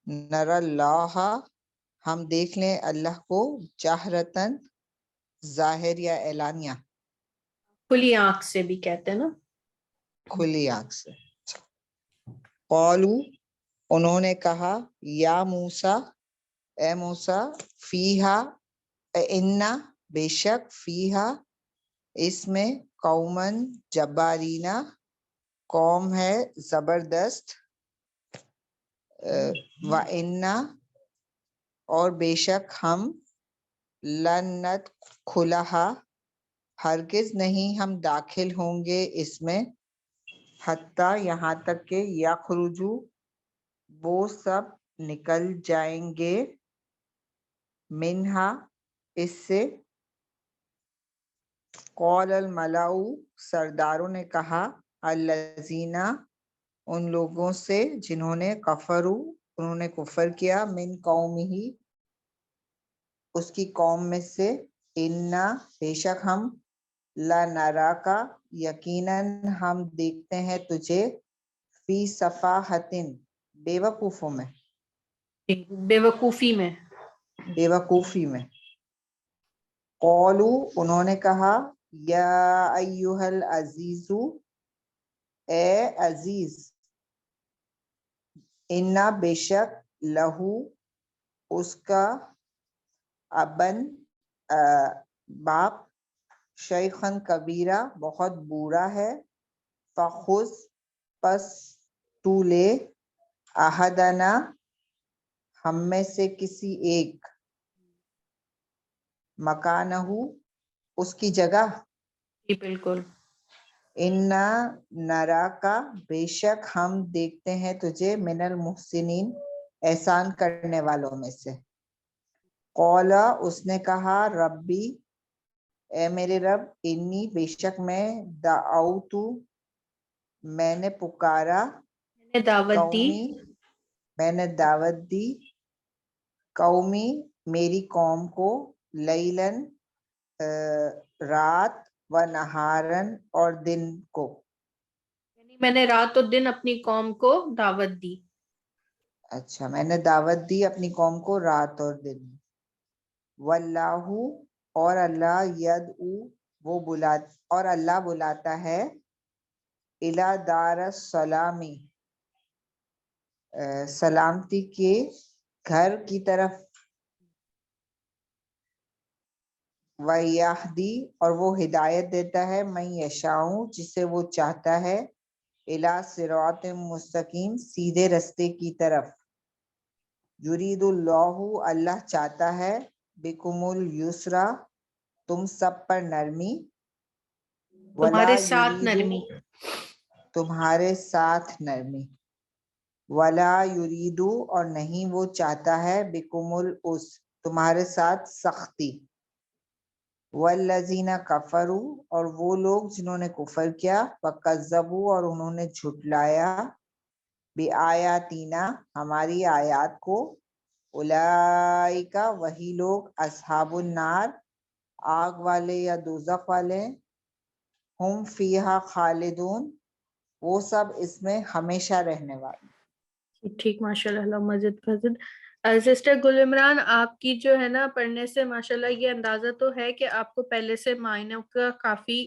نر اللہ, ہم دیکھ لیں اللہ کو, جہرتن, ظاہر یا اعلانیہ, کھلی آنکھ سے بھی کہتے ہیں نا. کھلی آنکھ سے. قالو, انہوں نے کہا, یا موسیٰ, اے موسیٰ, فیہا, انا, بے شک, فیہا, اس میں, قومن, جبارینا, قوم ہے زبردست, وَإِنَّا, اور بے شک ہم, لنت کھلہا, ہرگز نہیں ہم داخل ہوں گے اس میں, حتیٰ, یہاں تک کہ, یخرجو, وہ سب نکل جائیں گے, منہا, اس سے, قول الملأ, سرداروں نے کہا, الذین, ان لوگوں سے جنہوں نے, کفروا, انہوں نے کفر کیا, من قومہ, اس کی قوم میں سے, انا, بے شک ہم, لنراک, یقیناً ہم دیکھتے ہیں تجھے, فی صفاحۃ, بے وقوفوں میں, بے وقوفی میں. بے وقوفی میں. قولو, انہوں نے کہا, یا ایہا العزیز, اے عزیز, انا, بے شک, لہو, اس کا, ابن, باپ, شیخن کبیرہ, بہت بوڑھا ہے, فخذ, پس تو لے, احدنا, ہم میں سے کسی ایک, مکانہ, اس کی جگہ, جی بالکل. انا نراکا, بے شک ہم دیکھتے ہیں تجھے, من المحسنین, احسان کرنے والوں میں سے. قولا, اس نے کہا, ربی, اے میرے رب, انی, بے شک میں, دعوتو, میں نے پکارا, دعوت دی, قومی, میں نے دعوت دی, قومی, میری قوم کو, لیلن, رات, و نہارن, اور دن کو. میں نے رات و دن اپنی قوم کو دعوت دی. اچھا, میں نے دعوت دی اپنی قوم کو رات اور دن. واللہ, اور اللہ, یدعو, وہ اور اللہ بلاتا ہے, الی دار السلامی, سلامتی کے گھر کی طرف, وَیَہْدِی, اور وہ ہدایت دیتا ہے, من یشاء, جسے وہ چاہتا ہے, الی صراط مستقیم, سیدھے رستے کی طرف. یرید اللہ, اللہ چاہتا ہے, بکم الیسرا, تم سب پر نرمی, تمہارے ولا ساتھ یرید, نرمی, تمہارے ساتھ نرمی, ولا یرید, اور نہیں وہ چاہتا ہے, بکم العسر, تمہارے ساتھ سختی. والذین کفروا, اور وہ لوگ جنہوں نے کفر کیا, وکذبوا, اور انہوں نے جھٹلایا, بآیاتنا, ہماری آیات کو, اولئک, وہی لوگ, اصحاب النار, آگ والے یا دوزخ والے, ہم فیہا خالدون, وہ سب اس میں ہمیشہ رہنے والے. ٹھیک. ماشاء اللہ مزید فزد. سسٹر گل عمران, آپ کی جو ہے نا پڑھنے سے ماشاءاللہ یہ اندازہ تو ہے کہ آپ کو پہلے سے معنیٰ کا کافی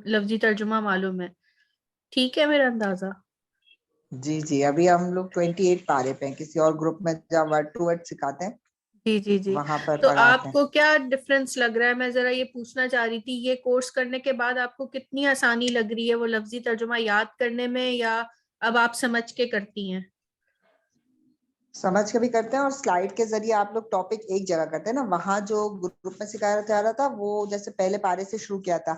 لفظی ترجمہ معلوم ہے. ٹھیک ہے میرا اندازہ؟ جی جی ابھی ہم لوگ 28 پارے پہ ہیں, کسی اور گروپ میں جہاں ورڈ ٹو ورڈ سکھاتے ہیں جی جی جی. وہاں پر تو پڑھاتے آپ ہیں. کو کیا ڈفرنس لگ رہا ہے؟ میں ذرا یہ پوچھنا چاہ رہی تھی, یہ کورس کرنے کے بعد آپ کو کتنی آسانی لگ رہی ہے وہ لفظی ترجمہ یاد کرنے میں, یا اب آپ سمجھ کے کرتی ہیں؟ سمجھ کے بھی کرتے ہیں, اور سلائیڈ کے ذریعے آپ لوگ ٹاپک ایک جگہ کرتے ہیں نا. وہاں جو گروپ میں سکھایا جا رہا تھا وہ جیسے پہلے پارے سے شروع کیا تھا,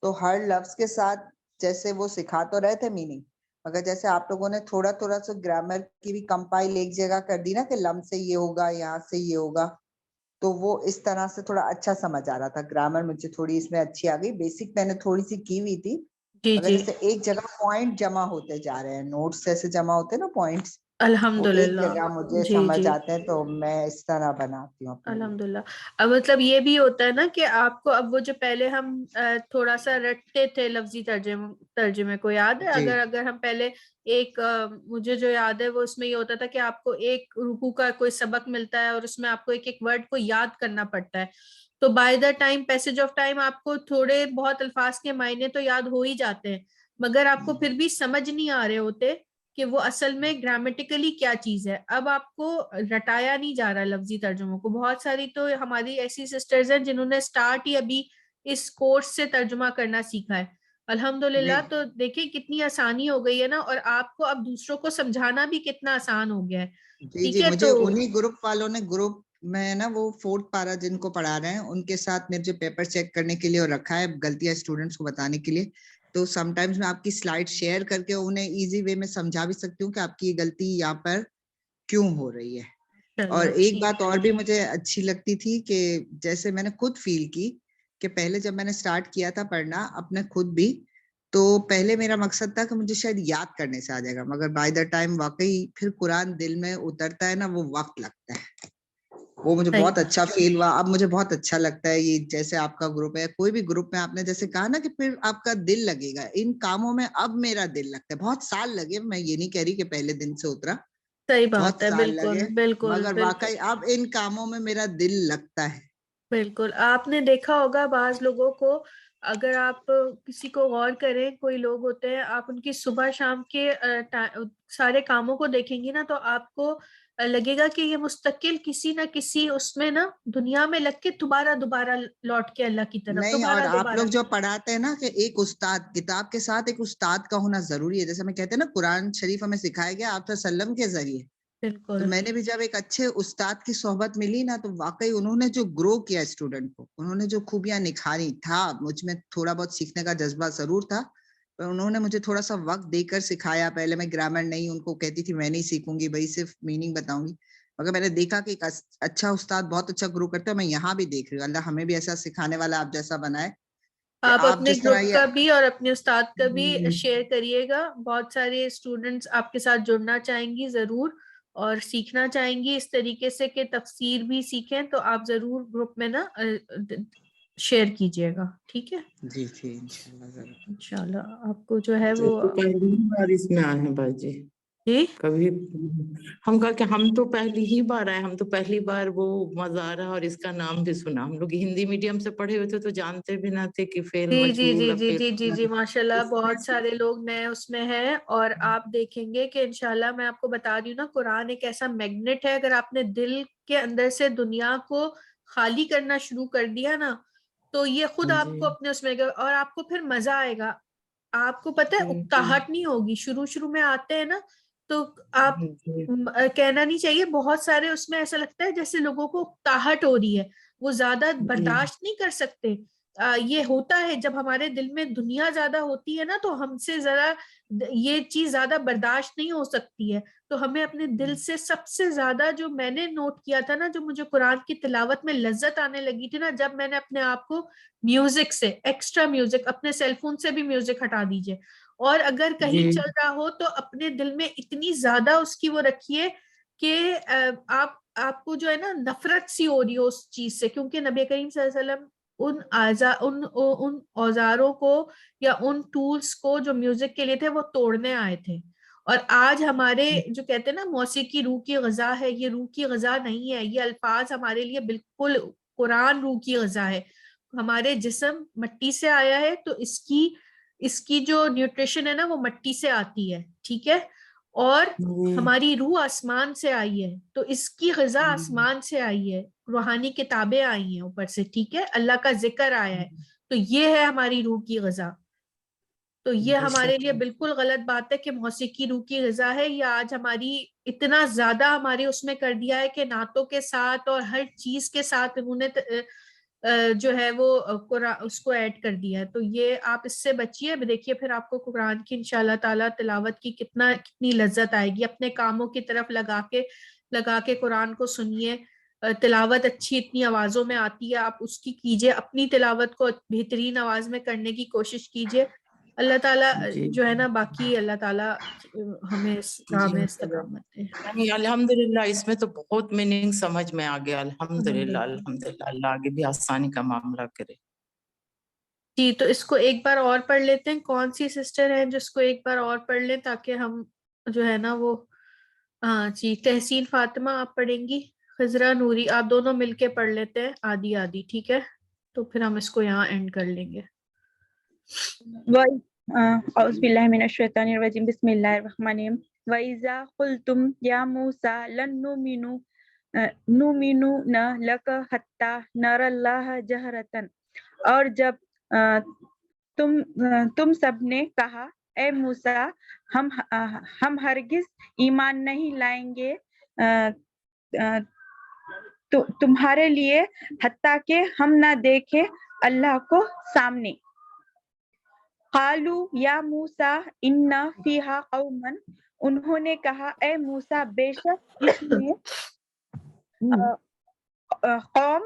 تو ہر لفظ کے ساتھ جیسے وہ سکھا تو رہے تھے میننگ, مگر جیسے آپ لوگوں نے تھوڑا تھوڑا سا گرامر کی بھی کمپائل ایک جگہ کر دی نا کہ لم سے یہ ہوگا, یہاں سے یہ ہوگا, تو وہ اس طرح سے تھوڑا اچھا سمجھ آ رہا تھا. گرامر مجھے تھوڑی اس میں اچھی آ گئی, بیسک میں نے تھوڑی سی کی ہوئی تھی, جی مگر جی جیسے ایک جگہ پوائنٹ جمع ہوتے جا رہے ہیں, نوٹس جیسے جمع ہوتے ہیں نا پوائنٹس, وہ ایک الحمدللہ. جگہ مجھے جی سمجھ جی آتے ہیں, تو میں اس طرح بناتی ہوں اپنے لیے. الحمدللہ. اب مطلب یہ بھی ہوتا ہے نا کہ آپ کو اب وہ جو پہلے ہم تھوڑا سا رٹتے تھے لفظی ترجمے کو, یاد ہے؟ جی اگر ہم پہلے ایک مجھے جو یاد ہے وہ اس میں یہ ہوتا تھا کہ آپ کو ایک رکوع کا کوئی سبق ملتا ہے اور اس میں آپ کو ایک ایک ورڈ کو یاد کرنا پڑتا ہے, تو by the time passage of time آپ کو تھوڑے بہت الفاظ کے معنی تو یاد ہو ہی جاتے ہیں, مگر آپ کو پھر بھی سمجھ نہیں آ رہے ہوتے کہ وہ اصل میں گرامیٹیکلی کیا چیز ہے. اب آپ کو رٹایا نہیں جا رہا لفظی ترجموں کو. بہت ساری تو ہماری ایسی سسٹرز ہیں جنہوں نے سٹارٹ ہی ابھی اس کورس سے ترجمہ کرنا سیکھا ہے, الحمدللہ. تو دیکھیں کتنی آسانی ہو گئی ہے نا, اور آپ کو اب دوسروں کو سمجھانا بھی کتنا آسان ہو گیا ہے. جی ٹھیک جی ہے, مجھے تو انہی گروپ والوں نے, گروپ میں نا وہ 4th پارا جن کو پڑھا رہے ہیں ان کے ساتھ میرے جو پیپر چیک کرنے کے لیے اور رکھا ہے غلطیاں اسٹوڈنٹس کو بتانے کے لیے, تو سم ٹائمز میں آپ کی سلائڈ شیئر کر کے انہیں ایزی وے میں سمجھا بھی سکتی ہوں کہ آپ کی یہ غلطی یہاں پر کیوں ہو رہی ہے. اور ایک بات اور بھی مجھے اچھی لگتی تھی کہ جیسے میں نے خود فیل کی کہ پہلے جب میں نے سٹارٹ کیا تھا پڑھنا اپنے خود بھی, تو پہلے میرا مقصد تھا کہ مجھے شاید یاد کرنے سے آ جائے گا, مگر بائی دا ٹائم واقعی پھر قرآن دل میں اترتا ہے نا, وہ وقت لگتا ہے. وہ مجھے بہت اچھا فیل ہوا. اب مجھے بہت اچھا لگتا ہے یہ, جیسے آپ کا گروپ ہے, کوئی بھی گروپ میں آپ نے جیسے کہا نا کہ پھر آپ کا دل لگے گا ان کاموں میں. اب میرا دل لگتا ہے, بہت سال لگے, میں یہ نہیں کہہ رہی کہ پہلے دن سے اترا, صحیح بہت بات ہے. سال بالکل لگے, بالکل مگر بالکل واقعی اب ان کاموں میں میرا دل لگتا ہے. بالکل. آپ نے دیکھا ہوگا بعض لوگوں کو, اگر آپ کسی کو غور کریں, کوئی لوگ ہوتے ہیں آپ ان کی صبح شام کے سارے کاموں کو دیکھیں گی نا, تو آپ کو لگے گا کہ یہ مستقل کسی نہ کسی اس میں نا دنیا میں لگ کے دوبارہ لوٹ کے اللہ کی طرف نہیں, اور آپ دوبارہ. لوگ جو پڑھاتے ہیں نا کہ ایک استاد, کتاب کے ساتھ ایک استاد کا ہونا ضروری ہے. جیسے ہمیں کہتے ہیں نا قرآن شریف ہمیں سکھایا گیا آپ صلی اللہ علیہ وسلم کے ذریعے, تو بالکل میں نے بھی جب ایک اچھے استاد کی صحبت ملی نا, تو واقعی انہوں نے جو گرو کیا اسٹوڈنٹ کو, انہوں نے جو خوبیاں نکھاری, تھا مجھ میں تھوڑا بہت سیکھنے کا جذبہ ضرور تھا, پر انہوں نے مجھے تھوڑا سا وقت دے کر سکھایا. پہلے میں گرامر نہیں, ان کو کہتی تھی میں نہیں سیکھوں گی بھائی, صرف میننگ بتاؤں گی, مگر میں نے دیکھا کہ ایک اچھا استاد بہت اچھا گرو کرتا ہے. میں یہاں بھی دیکھ رہی ہوں, اللہ ہمیں بھی ایسا سکھانے والا آپ جیسا بنائے. آپ اپنے جس طرح گروپ کا بھی اور اپنے استاد کا بھی شیئر کریے گا. بہت سارے اسٹوڈنٹس آپ کے ساتھ جڑنا چاہیں گی ضرور, اور سیکھنا چاہیں گی اس طریقے سے کہ تفسیر بھی سیکھیں, تو آپ ضرور گروپ میں نا شیئر کیجئے گا. ٹھیک ہے, جی جی انشاءاللہ ضرور. انشاءاللہ. آپ کو جو ہے وہ پہلی بار اس میں آئے ہیں باجی, جی کبھی ہم کہا کہ ہم تو پہلی ہی بار آئے, ہم تو پہلی بار وہ مزارہ اور اس کا نام بھی سنا. ہم لوگ ہندی میڈیم سے پڑھے ہوئے تھے تو جانتے بھی نہ تھے کہ فعل جی جی مجہول جی اور جی فعل جی جی جی ماشاءاللہ, اس میں بہت سارے لوگ نئے اس میں ہیں. اور آپ دیکھیں گے کہ انشاءاللہ میں آپ کو بتا رہی ہوں نا, قرآن ایک ایسا میگنیٹ ہے. اگر آپ نے دل کے اندر سے دنیا کو خالی کرنا شروع کر دیا نا, تو یہ خود آپ جی کو اپنے اس میں, اور آپ کو پھر مزہ آئے گا. آپ کو پتہ ہے جی اکتاہٹ نہیں ہوگی. شروع میں آتے ہیں نا تو آپ جی کہنا نہیں چاہیے, بہت سارے اس میں ایسا لگتا ہے جیسے لوگوں کو اکتاہٹ ہو رہی ہے, وہ زیادہ جی برداشت نہیں کر سکتے. یہ ہوتا ہے جب ہمارے دل میں دنیا زیادہ ہوتی ہے نا, تو ہم سے ذرا یہ چیز زیادہ برداشت نہیں ہو سکتی ہے. تو ہمیں اپنے دل سے سب سے زیادہ, جو میں نے نوٹ کیا تھا نا, جو مجھے قرآن کی تلاوت میں لذت آنے لگی تھی نا, جب میں نے اپنے آپ کو میوزک سے, ایکسٹرا میوزک, اپنے سیل فون سے بھی میوزک ہٹا دیجئے, اور اگر کہیں جی چل رہا ہو تو اپنے دل میں اتنی زیادہ اس کی وہ رکھیے کہ آپ کو جو ہے نا نفرت سی ہو رہی ہو اس چیز سے. کیونکہ نبی کریم صلی اللہ علیہ وسلم ان اوزاروں کو یا ان ٹولز کو جو میوزک کے لیے تھے وہ توڑنے آئے تھے. اور آج ہمارے جو کہتے ہیں نا موسیقی روح کی غذا ہے, یہ روح کی غذا نہیں ہے. یہ الفاظ ہمارے لیے بالکل, قرآن روح کی غذا ہے. ہمارے جسم مٹی سے آیا ہے, تو اس کی اس کی جو نیوٹریشن ہے نا وہ مٹی سے آتی ہے، ٹھیک ہے، اور ہماری روح آسمان سے آئی ہے، تو اس کی غذا آسمان سے آئی ہے، روحانی کتابیں آئی ہیں اوپر سے، ٹھیک ہے، اللہ کا ذکر آیا ہے، تو یہ ہے ہماری روح کی غذا. تو یہ ہمارے لیے بالکل غلط بات ہے کہ موسیقی روح کی غذا ہے. یہ آج ہماری اتنا زیادہ ہمارے اس میں کر دیا ہے کہ نعتوں کے ساتھ اور ہر چیز کے ساتھ انہوں نے جو ہے وہ اس کو ایڈ کر دیا ہے. تو یہ آپ اس سے بچیے. دیکھیے پھر آپ کو قرآن کی انشاءاللہ تعالیٰ تلاوت کی کتنی لذت آئے گی. اپنے کاموں کی طرف لگا کے قرآن کو سنیے. تلاوت اچھی اتنی آوازوں میں آتی ہے، آپ اس کی کیجئے، اپنی تلاوت کو بہترین آواز میں کرنے کی کوشش کیجئے. اللہ تعالیٰ جو ہے نا باقی اللہ تعالیٰ ہمیں اس راہ میں استقامت دے. الحمدللہ اس میں تو بہت میننگ سمجھ میں آ گیا. الحمدللہ الحمدللہ. اللہ آگے بھی آسانی کا معاملہ کرے. جی تو اس کو ایک بار اور پڑھ لیتے ہیں. کون سی سسٹر ہیں جس کو ایک بار اور پڑھ لیں تاکہ ہم جو ہے نا وہ ہاں جی تحسین فاطمہ آپ پڑھیں گی، خضرا نوری آپ دونوں مل کے پڑھ لیتے ہیں آدھی آدھی، ٹھیک ہے، تو پھر ہم اس کو یہاں اینڈ کر لیں گے. اعوذ باللہ من الشیطان الرجیم بسم اللہ الرحمن الرحیم. وَإِذَا قُلْتُمْ يَا مُوسَى لَن نُؤْمِنَ لَكَ حَتَّى نَرَى اللَّهَ جَهْرَةً، اور جب تم سب نے کہا اے موسیٰ ہم ہرگز ایمان نہیں لائیں گے تمہارے لیے حتیٰ کہ ہم نہ دیکھیں اللہ کو سامنے. قالوا یا موسیٰ ان فیہا قوما، انہوں نے کہا اے موسیٰ بے شک اس میں قوم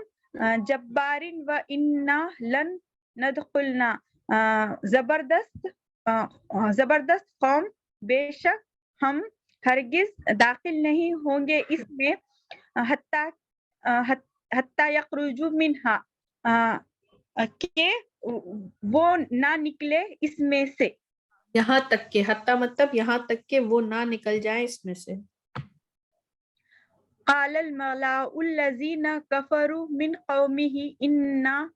جبارن و انا لن ندخلنا، زبردست قوم، بے شک ہم ہرگز داخل نہیں ہوں گے اس میں حتی یخرجوا منہا، کہ وہ نہ نکلے اس میں سے. یہاں تک کہ حتی مطلب یہاں تک کہ وہ نہ نکل جائیں اس میں سے. قال الملأ الذین کفروا من قومه انا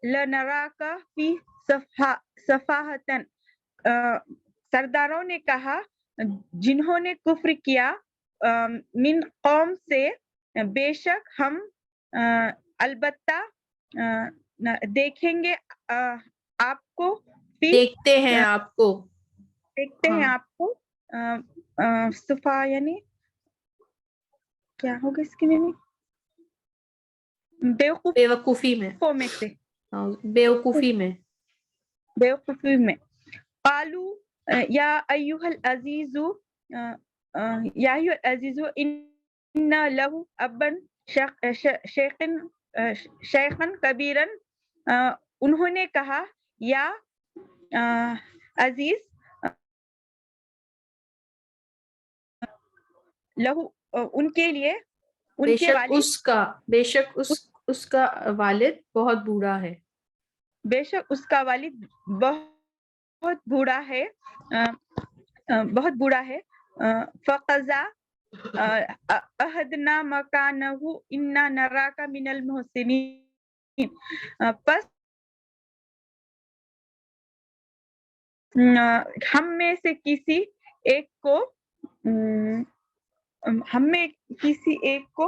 لنراک فی سفاہۃ، سرداروں نے کہا جنہوں نے کفر کیا من قوم سے، بے شک ہم البتہ دیکھیں گے آپ کو، دیکھتے ہیں آپ کو، دیکھتے ہیں آپ کو. صفا یعنی کیا ہوگا اس کی معنی؟ بیوقوفی میں سے، بیوقوفی میں. قالو یا ایھا العزیز ان لہ ابا شیخا کبیرا، انہوں نے کہا یا عزیز لہو ان کے لیے، ان کے والد، بے شک اس کا والد بہت بوڑھا ہے، بے شک اس کا والد بہت بوڑھا ہے، بہت بوڑھا ہے. فقضا احدنا مکانہ انا نراک من المحسنین، پس ہم میں کسی ایک کو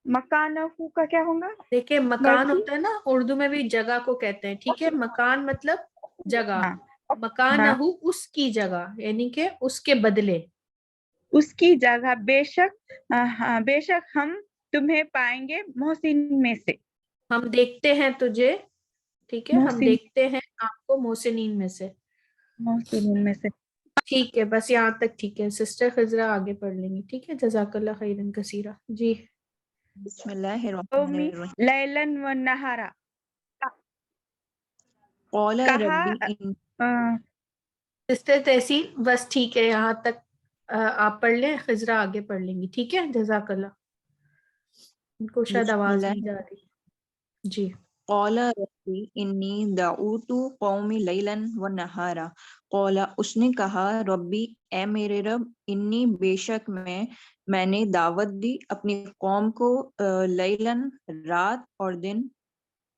مکانہ کا کیا ہوگا؟ دیکھیں مکان ہوتا ہے نا اردو میں بھی جگہ کو کہتے ہیں، ٹھیک ہے، مکان مطلب جگہ، مکانہ اس کی جگہ یعنی کہ اس کے بدلے، اس کی جگہ، بے شک ہم تمہیں پائیں گے محسن میں سے. ہم دیکھتے ہیں تجھے، ٹھیک ہے، ہم دیکھتے ہیں آپ کو محسنین میں سے. ٹھیک ہے بس یہاں تک ٹھیک ہے. سسٹر خضرا آگے پڑھ لیں گی، ٹھیک ہے، جزاک اللہ خیرا کثیرا. جی بسم اللہ الرحمن الرحیم. لیلن و نہارا، قال کہا ربی سسٹر تحسین بس ٹھیک ہے یہاں تک آپ پڑھ لیں، خضرا آگے پڑھ لیں گی، ٹھیک ہے، جزاک اللہ. ان کو شاید بسم آواز اللہ نہیں جا رہی. جی قال ربی انی دعوت قومی لیلا و نہارا. قال اس نے کہا ربی اے میرے رب، انی بے شک میں نے دعوت دی اپنی قوم کو لیلاً رات اور دن،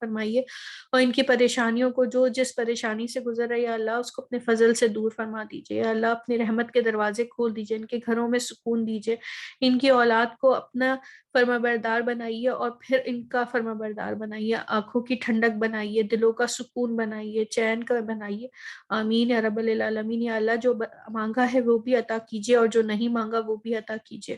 فرمائیے، اور ان کی پریشانیوں کو جو جس پریشانی سے گزر رہی ہے اللہ اس کو اپنے فضل سے دور فرما دیجیے، یا اللہ اپنی رحمت کے دروازے کھول دیجیے، ان کے گھروں میں سکون دیجیے، ان کی اولاد کو اپنا فرما بردار بنائیے اور پھر ان کا فرما بردار بنائیے، آنکھوں کی ٹھنڈک بنائیے، دلوں کا سکون بنائیے، چین کا بنائیے، آمین یا رب العالمین۔ یا اللہ جو مانگا ہے وہ بھی عطا کیجیے اور جو نہیں مانگا وہ بھی عطا کیجیے۔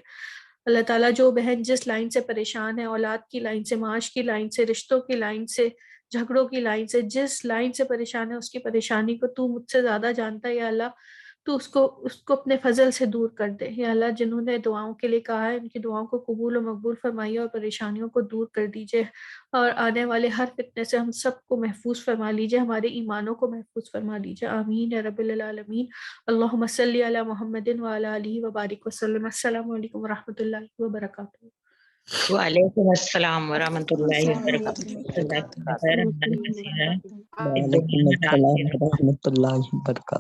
اللہ تعالیٰ جو بہن جس لائن سے پریشان ہے، اولاد کی لائن سے، معاش کی لائن سے، رشتوں کی لائن سے، جھگڑوں کی لائن سے، جس لائن سے پریشان ہے اس کی پریشانی کو تو مجھ سے زیادہ جانتا ہے یا اللہ، تو اس کو اپنے فضل سے دور کر دے یا اللہ۔ جنہوں نے دعاؤں کے لیے کہا ہے ان کی دعاؤں کو قبول و مقبول فرمائیے اور پریشانیوں کو دور کر دیجیے، اور آنے والے ہر فتنے سے ہم سب کو محفوظ فرما لیجیے، ہمارے ایمانوں کو محفوظ فرما لیجیے، آمین یا رب العالمین۔ اللہم صلی علی محمد وعلی آلہ وبارک وسلم۔ السلام علیکم ورحمۃ اللہ وبرکاتہ۔ وعلیکم السلام ورحمۃ اللہ وبرکاتہ۔ وعلیکم السلام ورحمۃ اللہ وبرکاتہ۔